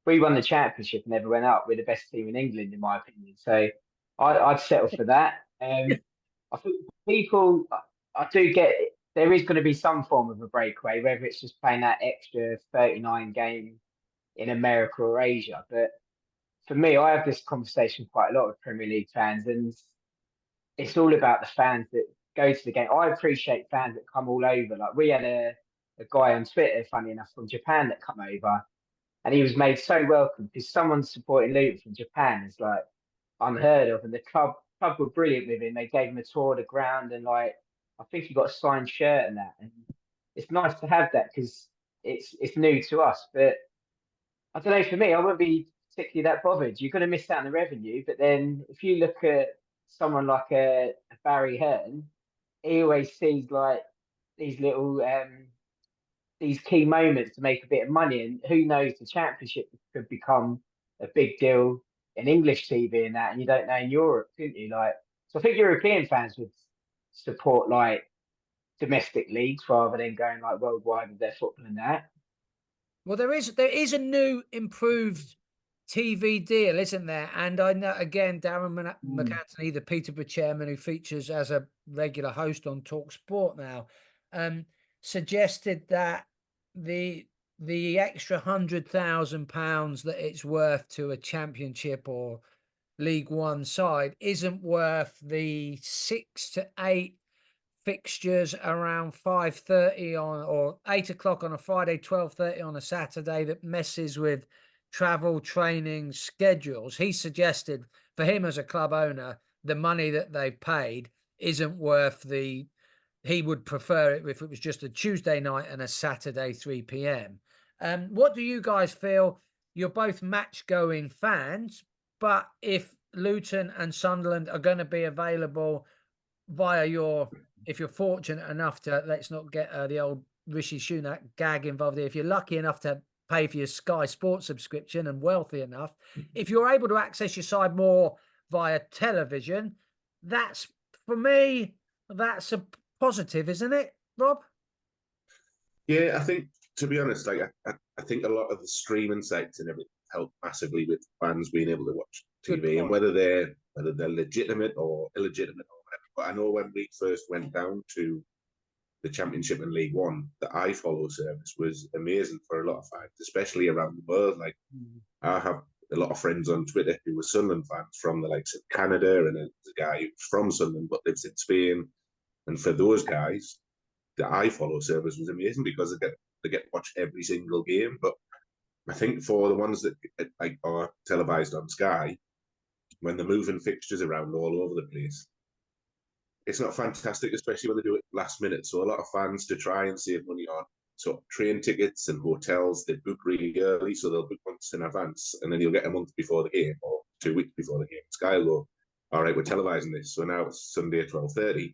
we won the championship and never went up. We're the best team in England, in my opinion. So I'd settle for that. I think I do get it. There is going to be some form of a breakaway, whether it's just playing that extra 39 game in America or Asia. But for me, I have this conversation quite a lot with Premier League fans, and it's all about the fans that go to the game. I appreciate fans that come all over. Like we had a guy on Twitter, funny enough, from Japan that come over, and he was made so welcome because someone supporting Luton from Japan is like unheard of. And the club were brilliant with him. They gave him a tour of the ground, and like I think he got a signed shirt and that. And it's nice to have that because it's new to us. But I don't know, for me, I wouldn't be particularly that bothered. You're going to miss out on the revenue, but then if you look at someone like a Barry Hearn, he always sees like these little these key moments to make a bit of money, and who knows, the championship could become a big deal in English TV and that, and you don't know in Europe, couldn't you? Like, so I think European fans would support like domestic leagues rather than going like worldwide with their football and that. Well, there is a new improved TV deal, isn't there? And I know, again, Darren McAntony, the Peterborough chairman who features as a regular host on Talk Sport now, suggested that the extra £100,000 that it's worth to a championship or League One side isn't worth the 6 to 8 fixtures around 5:30 or 8 o'clock on a Friday, 12:30 on a Saturday that messes with travel, training, schedules. He suggested for him as a club owner, the money that they've paid isn't worth he would prefer it if it was just a Tuesday night and a Saturday 3 p.m. What do you guys feel? You're both match-going fans, but if Luton and Sunderland are going to be available via if you're fortunate enough to, let's not get the old Rishi Sunak gag involved here. If you're lucky enough to pay for your Sky Sports subscription and wealthy enough, if you're able to access your side more via television, that's, for me, that's a positive, isn't it, Rob? Yeah, I think, to be honest, like I think a lot of the streaming sites and everything help massively with fans being able to watch TV, and whether they're legitimate or illegitimate or whatever. But I know when we first went down to the Championship and League One, the iFollow service was amazing for a lot of fans, especially around the world. Like I have a lot of friends on Twitter who were Sunderland fans from the likes of Canada, and there's a guy who's from Sunderland but lives in Spain. And for those guys, the iFollow service was amazing because they get to watch every single game. But I think for the ones that like are televised on Sky, when they're moving fixtures around all over the place, it's not fantastic, especially when they do it last minute. So a lot of fans, to try and save money on sort of train tickets and hotels, they book really early, so they'll book months in advance, and then you'll get a month before the game or 2 weeks before the game. Sky will go, all right, we're televising this, so now it's Sunday at 12:30,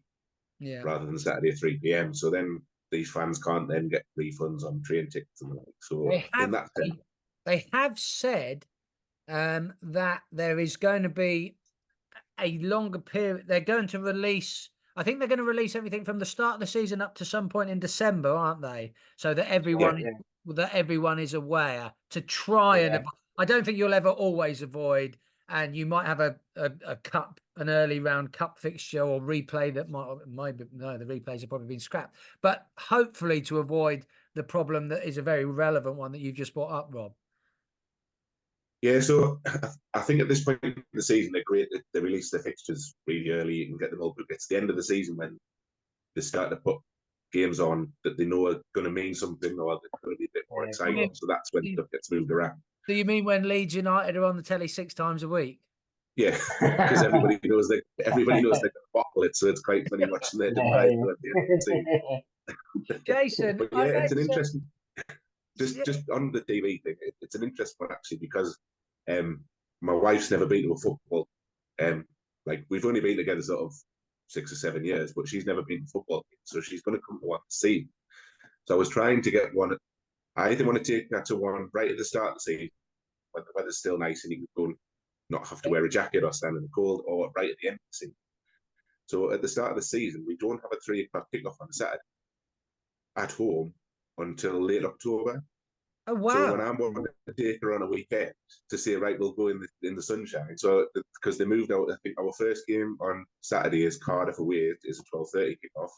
rather than Saturday at 3 p.m. So then these fans can't then get refunds on train tickets and the like. So in that sense, they have said that there is going to be a longer period. They're going to release, I think they're going to release everything from the start of the season up to some point in December, aren't they? So that everyone is aware, to try and I don't think you'll ever always avoid, and you might have an early round cup fixture or replay that might be, no, the replays have probably been scrapped, but hopefully to avoid the problem that is a very relevant one that you've just brought up, Rob. Yeah, so I think at this point in the season, they're great that they release their fixtures really early. You can get them all, but it's the end of the season when they start to put games on that they know are going to mean something, or they're going to be a bit more exciting. So that's when stuff gets moved around. Do you mean when Leeds United are on the telly 6 times a week? Yeah, because everybody knows they're going to bottle it, so it's quite funny watching their device at the end of the season. Jason, but yeah, it's an interesting. Just on the TV thing, it's an interesting one actually, because my wife's never been to a football. Like we've only been together sort of 6 or 7 years, but she's never been to a football game, so she's going to come to one to see. So I was trying to get one. I either want to take her to one right at the start of the season when the weather's still nice and you can go and not have to wear a jacket or stand in the cold, or right at the end of the season. So at the start of the season, we don't have a 3 o'clock kickoff on Saturday at home until late October. Oh wow! So when I'm wanting to take her on a weekend to say, right, we'll go in the sunshine. So because they moved out, I think our first game on Saturday is Cardiff away, is a 12:30 kickoff.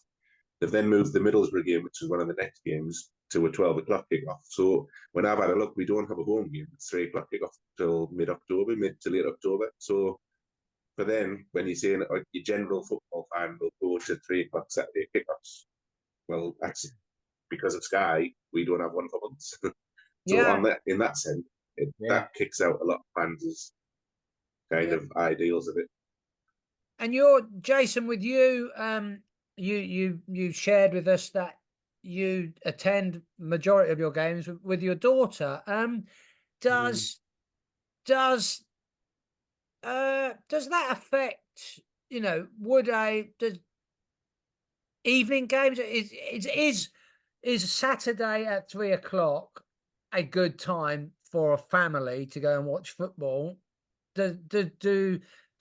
They've then moved the Middlesbrough game, which is one of the next games, to a 12 o'clock kickoff. So when I've had a look, we don't have a home game. It's 3 o'clock kickoff till mid to late October. So for then, when you're saying like your general football fan will go to 3 o'clock Saturday kickoffs, well, that's because of Sky. We don't have one for months. So in that sense, that kicks out a lot of fans' kind of ideals of it. And Jason, with you, you shared with us that you attend majority of your games with your daughter. Does that affect? Does evening games is Saturday at 3 o'clock a good time for a family to go and watch football? Does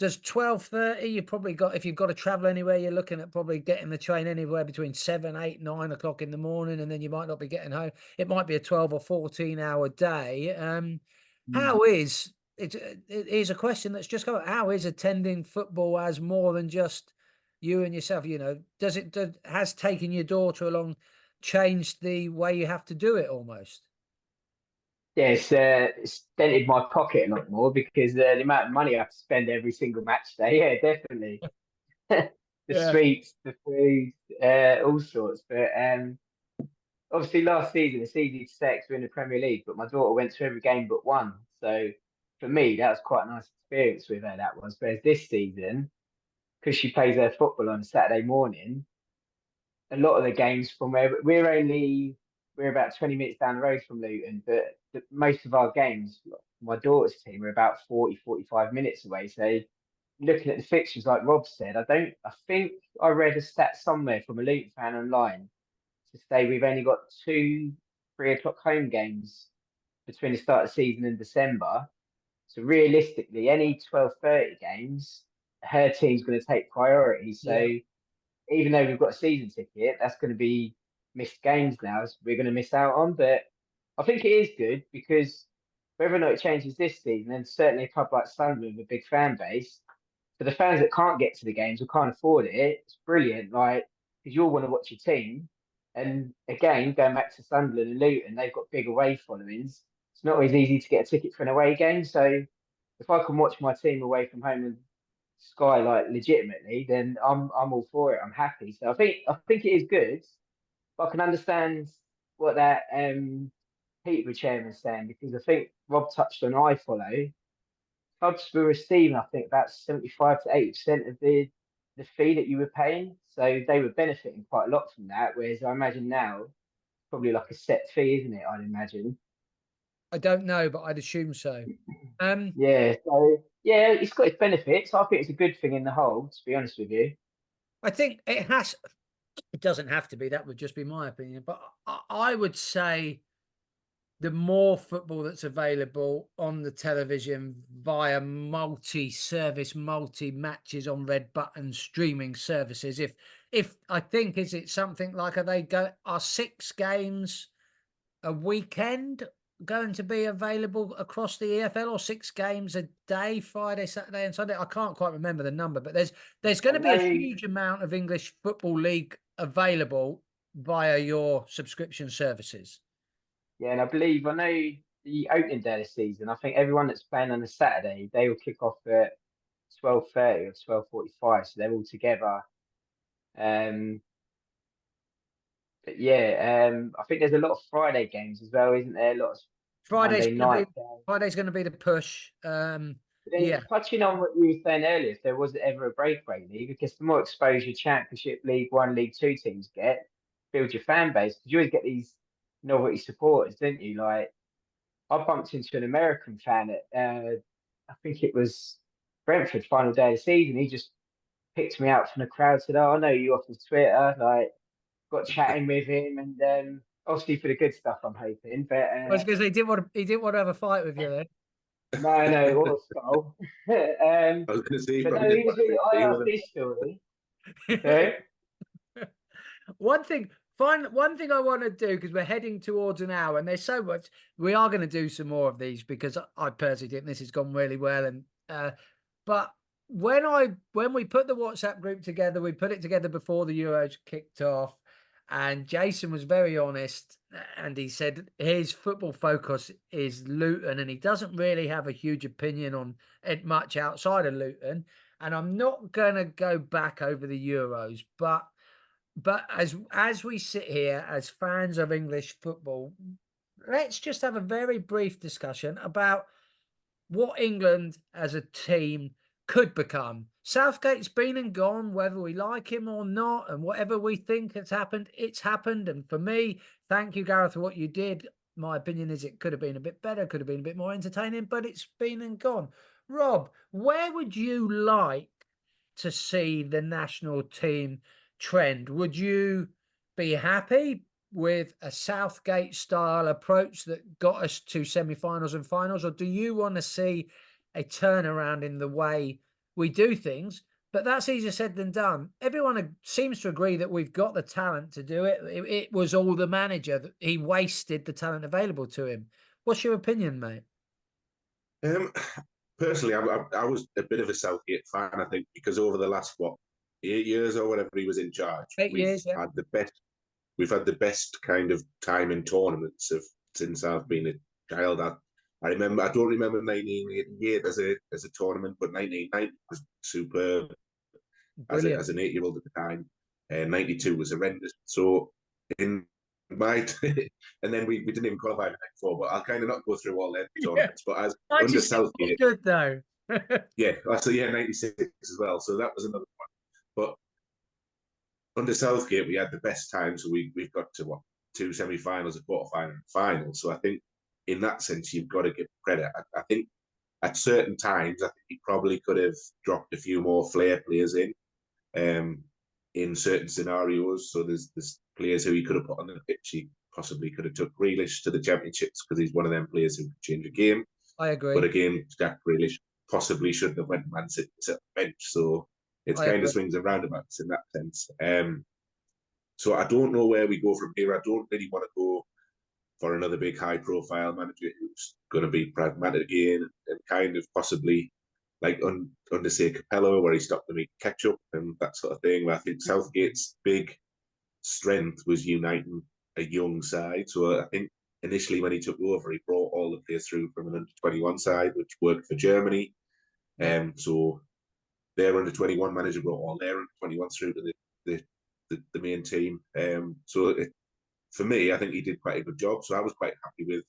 12:30? You probably got, if you've got to travel anywhere, you're looking at probably getting the train anywhere between 7, 8, 9 o'clock in the morning, and then you might not be getting home. It might be a 12 or 14-hour day. How is it? It is a question that's just come up. How is attending football as more than just you and yourself? Has taking your daughter along changed the way you have to do it almost? Yeah, it's dented my pocket a lot more because the amount of money I have to spend every single match day. Yeah, definitely. The sweets, the food, all sorts. But obviously last season, it's easy to say we're in the Premier League, but my daughter went to every game but one. So for me, that was quite a nice experience with her, that was. Whereas this season, because she plays her football on a Saturday morning, a lot of the games from where we're only we're about 20 minutes down the road from Luton, but most of our games, my daughter's team, are about 40, 45 minutes away. So looking at the fixtures, like Rob said, I think I read a stat somewhere from a Luton fan online to say we've only got 2 3 o'clock home games between the start of the season and December. So realistically, any 12:30 games, her team's going to take priority. So Yeah. even though we've got a season ticket, that's going to be missed games now. We're going to miss out on. But I think it is good because whether or not it changes this season, and certainly a club like Sunderland with a big fan base, for the fans that can't get to the games or can't afford it, it's brilliant. Like, because you'll want to watch your team. And again, going back to Sunderland and Luton, they've got big away followings. It's not always easy to get a ticket for an away game. So if I can watch my team away from home and Sky like legitimately, then I'm all for it. I'm happy. So I think it is good. But I can understand what that Peterborough chairman's saying because I think Rob touched on iFollow. Clubs were receiving, I think, about 75 to 80% of the fee that you were paying. So they were benefiting quite a lot from that. Whereas I imagine now, probably like a set fee, isn't it? I'd imagine. I don't know, but I'd assume so. Yeah. So yeah, it's got its benefits. I think it's a good thing in the whole, to be honest with you. I think it has. It doesn't have to be. That would just be my opinion. But I would say the more football that's available on the television via multi-service, multi-matches on red button streaming services. If I think, is it something like are 6 games a weekend going to be available across the EFL, or 6 games a day, Friday, Saturday, and Sunday? I can't quite remember the number, but there's going I to be a know. huge amount of English Football League available via your subscription services. Yeah, and I know the opening day of the season. I think everyone that's playing on a Saturday, they will kick off at 12:30 or 12:45, so they're all together. Um, but yeah, I think there's a lot of Friday games as well, isn't there? A lot of Friday's Monday going to night be games. Friday's going to be the push. But then Yeah, touching on what you were saying earlier, if there was ever a breakaway league, because the more exposure Championship, League One, League Two teams get, build your fan base. Because you always get these novelty supporters, don't you? Like I bumped into an American fan at I think it was Brentford final day of the season. He just picked me out from the crowd, said, "Oh, I know you off of Twitter." Like got chatting with him, and obviously for the good stuff, I'm hoping. But I was going to say he didn't want to have a fight with you then. no, it was skull. I was going to say, you But probably no, he didn't was want to really. make a I deal asked with him. this story. Okay. One thing I want to do, because we're heading towards an hour and there's so much, we are going to do some more of these because I personally think this has gone really well. And but when we put the WhatsApp group together, we put it together before the Euros kicked off, and Jason was very honest, and he said his football focus is Luton, and he doesn't really have a huge opinion on it much outside of Luton. And I'm not going to go back over the Euros, but as we sit here as fans of English football, let's just have a very brief discussion about what England as a team could become. Southgate's been and gone, whether we like him or not, and whatever we think has happened, it's happened. And for me, thank you, Gareth, for what you did. My opinion is it could have been a bit better, could have been a bit more entertaining, but it's been and gone. Rob, where would you like to see the national team trend? Would you be happy with a Southgate style approach that got us to semi-finals and finals, or do you want to see a turnaround in the way we do things? But that's easier said than done. Everyone seems to agree that we've got the talent to do it. It was all the manager that he wasted the talent available to him. What's your opinion, mate? Personally, I was a bit of a Southgate fan, I think, because over the last 8 years or whatever he was in charge, 8 years, yeah. We've had the best kind of time in tournaments since I've been a child. I remember. I don't remember 1988 as a tournament, but 1990 was superb Brilliant. as an 8-year-old at the time. 92 was horrendous. So in my and then we didn't even qualify for '94. But I'll kind of not go through all their tournaments. But as under Southgate, good though. yeah, so yeah, 96 as well. So that was another one. But under Southgate, we had the best time. So we've got to 2 semi-finals, a quarter-final, and a final. So I think in that sense, you've got to give credit. I think at certain times, I think he probably could have dropped a few more flair players in certain scenarios. So there's players who he could have put on the pitch. He possibly could have took Grealish to the championships because he's one of them players who can change a game. I agree. But again, Jack Grealish possibly shouldn't have went Man City to the bench. So it's kind of swings and roundabouts in that sense. So I don't know where we go from here. I don't really want to go for another big high-profile manager who's going to be pragmatic again and kind of possibly like under say Capello, where he stopped them eating ketchup and that sort of thing. Where I think Southgate's big strength was uniting a young side. So I think initially when he took over, he brought all the players through from an under-21 side, which worked for Germany. So their under-21 manager brought all their under-21s through to the main team. For me, I think he did quite a good job. So I was quite happy with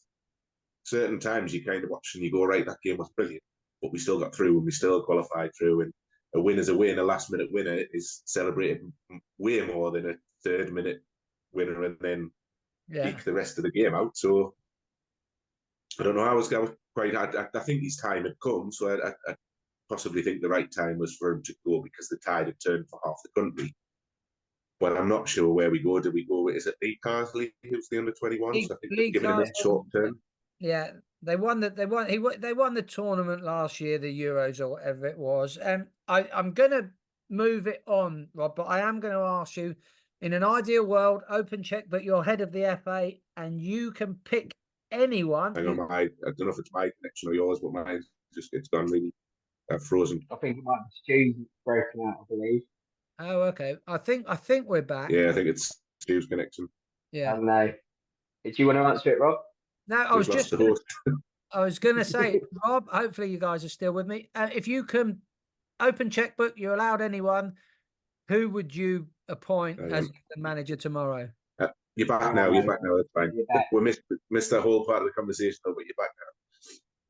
certain times you kind of watch and you go, right, that game was brilliant, but we still got through and we still qualified through. And a win is a win. A last-minute winner is celebrated way more than a third-minute winner and then eke the rest of the game out. So I don't know. I was quite. I think his time had come. So I possibly think the right time was for him to go because the tide had turned for half the country. But I'm not sure where we go. Do we go? Is it Lee Carsley who's the under-21? So I think they've given him a short term. Yeah, they won the tournament last year, the Euros or whatever it was. I'm gonna move it on, Rob, but I am going to ask you, in an ideal world, open check, but you're head of the FA and you can pick anyone. I don't know if it's my connection or yours, but mine it's gone really frozen. I think it might be Stu's broken out, I believe. Oh, okay. I think we're back. Yeah, I think it's Stu's connection. Yeah. I don't know. Did you want to answer it, Rob? No, I was going to say, Rob, hopefully you guys are still with me. If you can open checkbook, you're allowed anyone. Who would you appoint as the manager tomorrow? You're back now. You're back now. That's fine. We missed that whole part of the conversation, though, but you're back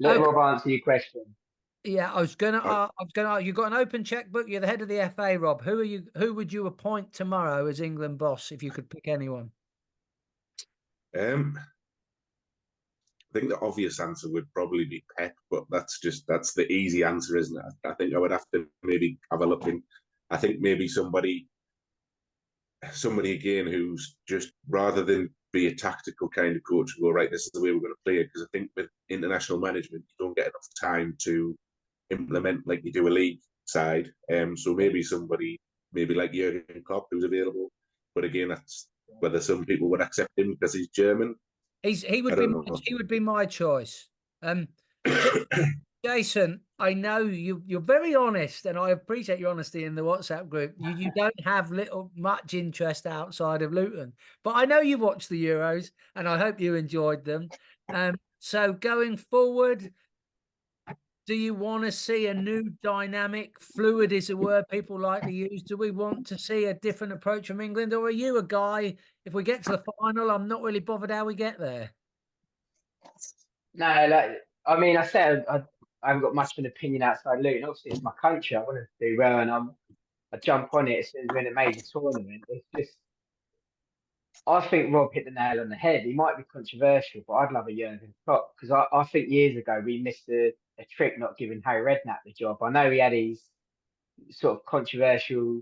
now. Let Rob answer your question. Yeah, I was gonna. You've got an open checkbook. You're the head of the FA, Rob. Who would you appoint tomorrow as England boss if you could pick anyone? I think the obvious answer would probably be Pep, but that's the easy answer, isn't it? I think I would have to maybe have a look in. I think maybe somebody again who's just, rather than be a tactical kind of coach, go, right, this is the way we're going to play it. Because I think with international management, you don't get enough time to implement like you do a league side. So maybe somebody, like Jurgen Klopp, who's available. But again, that's whether some people would accept him because he's German. He would be my choice. Jason, I know you're very honest, and I appreciate your honesty in the WhatsApp group. You don't have much interest outside of Luton, but I know you watched the Euros, and I hope you enjoyed them. So going forward, do you want to see a new dynamic? Fluid is a word people like to use. Do we want to see a different approach from England, or are you a guy, if we get to the final, I'm not really bothered how we get there? No, I mean, I said I haven't got much of an opinion outside Luton. Obviously, it's my country. I want to do well, and I jump on it as soon as we're in a major tournament. It's just, I think Rob hit the nail on the head. He might be controversial, but I'd love a Jurgen Klopp because I think years ago we missed a trick not giving Harry Redknapp the job. I know he had his sort of controversial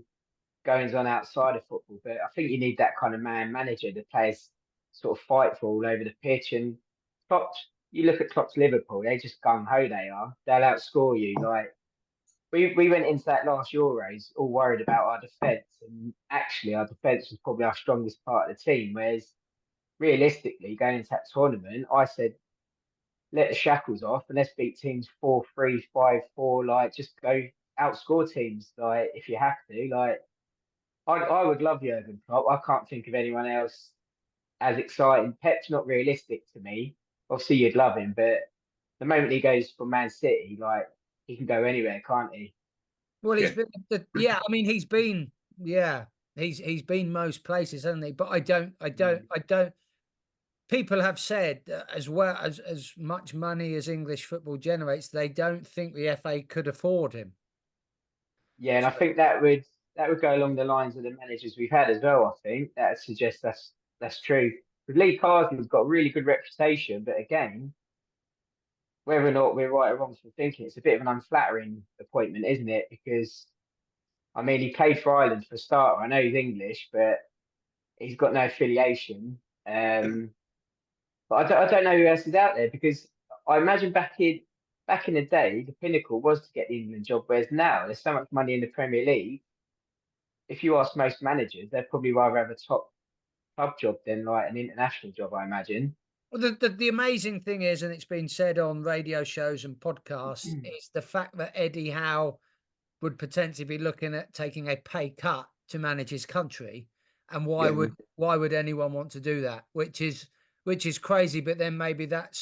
goings on outside of football, but I think you need that kind of manager. The players sort of fight for all over the pitch, and Klopp, you look at Klopp's Liverpool, they just gung ho. They'll outscore you. Like we went into that last Euros all worried about our defence, and actually our defence was probably our strongest part of the team. Whereas realistically, going into that tournament, I said, let the shackles off and let's beat teams 4-3, 5-4. Like, just go outscore teams. Like, if you have to. Like, I would love Jurgen Klopp. I can't think of anyone else as exciting. Pep's not realistic to me. Obviously, you'd love him, but the moment he goes from Man City, like, he can go anywhere, can't he? Well, he's been, he's been most places, hasn't he? But I don't. People have said as well as much money as English football generates, they don't think the FA could afford him. Yeah, and I think that would go along the lines of the managers we've had as well. I think that suggests that's true. Because Lee Carson's got a really good reputation, but again, whether or not we're right or wrong for thinking, it's a bit of an unflattering appointment, isn't it? Because I mean, he played for Ireland for a starter. I know he's English, but he's got no affiliation. But I don't know who else is out there, because I imagine back in the day, the pinnacle was to get the England job, whereas now there's so much money in the Premier League. If you ask most managers, they'd probably rather have a top club job than like an international job, I imagine. Well, the amazing thing is, and it's been said on radio shows and podcasts, is the fact that Eddie Howe would potentially be looking at taking a pay cut to manage his country. And why would anyone want to do that? Which is crazy. But then maybe that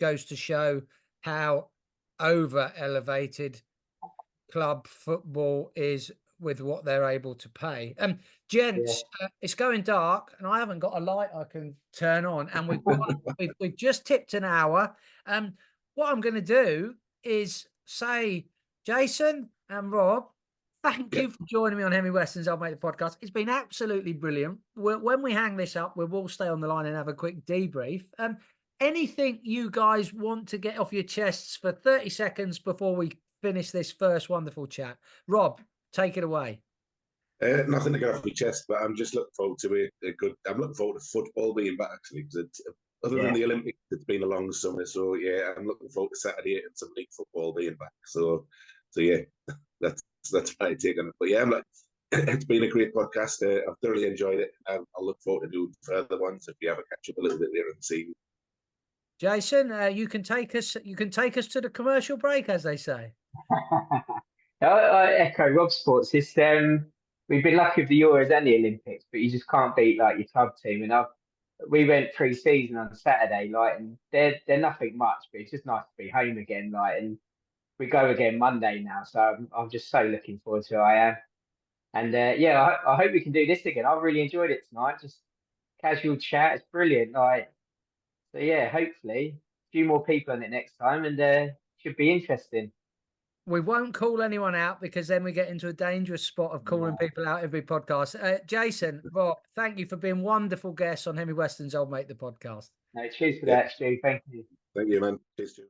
goes to show how over elevated club football is with what they're able to pay. Gents, it's going dark and I haven't got a light I can turn on, and we've just tipped an hour. What I'm going to do is say, Jason and Rob, thank you for joining me on Henry Weston's I'll Make the Podcast. It's been absolutely brilliant. When we hang this up, we will stay on the line and have a quick debrief. Anything you guys want to get off your chests for 30 seconds before we finish this first wonderful chat? Rob, take it away. Nothing to get off my chest, but I'm just looking forward to I'm looking forward to football being back, actually, because other than the Olympics, it's been a long summer. So yeah, I'm looking forward to Saturday and some league football being back. So yeah, that's my take on it. But yeah, it's been a great podcast. I've thoroughly enjoyed it. I'll look forward to doing further ones if we ever catch up a little bit later in the season. Jason, you can take us to the commercial break, as they say. I echo Rob's thoughts. It's we've been lucky with the Euros and the Olympics, but you just can't beat like your club team. And we went pre-season on Saturday, like, and they're nothing much, but it's just nice to be home again, like, and we go again Monday now. So I'm just so looking forward to it. I am, and I hope we can do this again. I really enjoyed it tonight. Just casual chat. It's brilliant. Like, so yeah, hopefully a few more people on it next time, and should be interesting. We won't call anyone out, because then we get into a dangerous spot of calling people out every podcast. Jason, Rob, thank you for being wonderful guests on Henry Weston's I'll Make the Podcast. No, cheers for that, Stu. Thank you. Thank you, man. Cheers, Stu.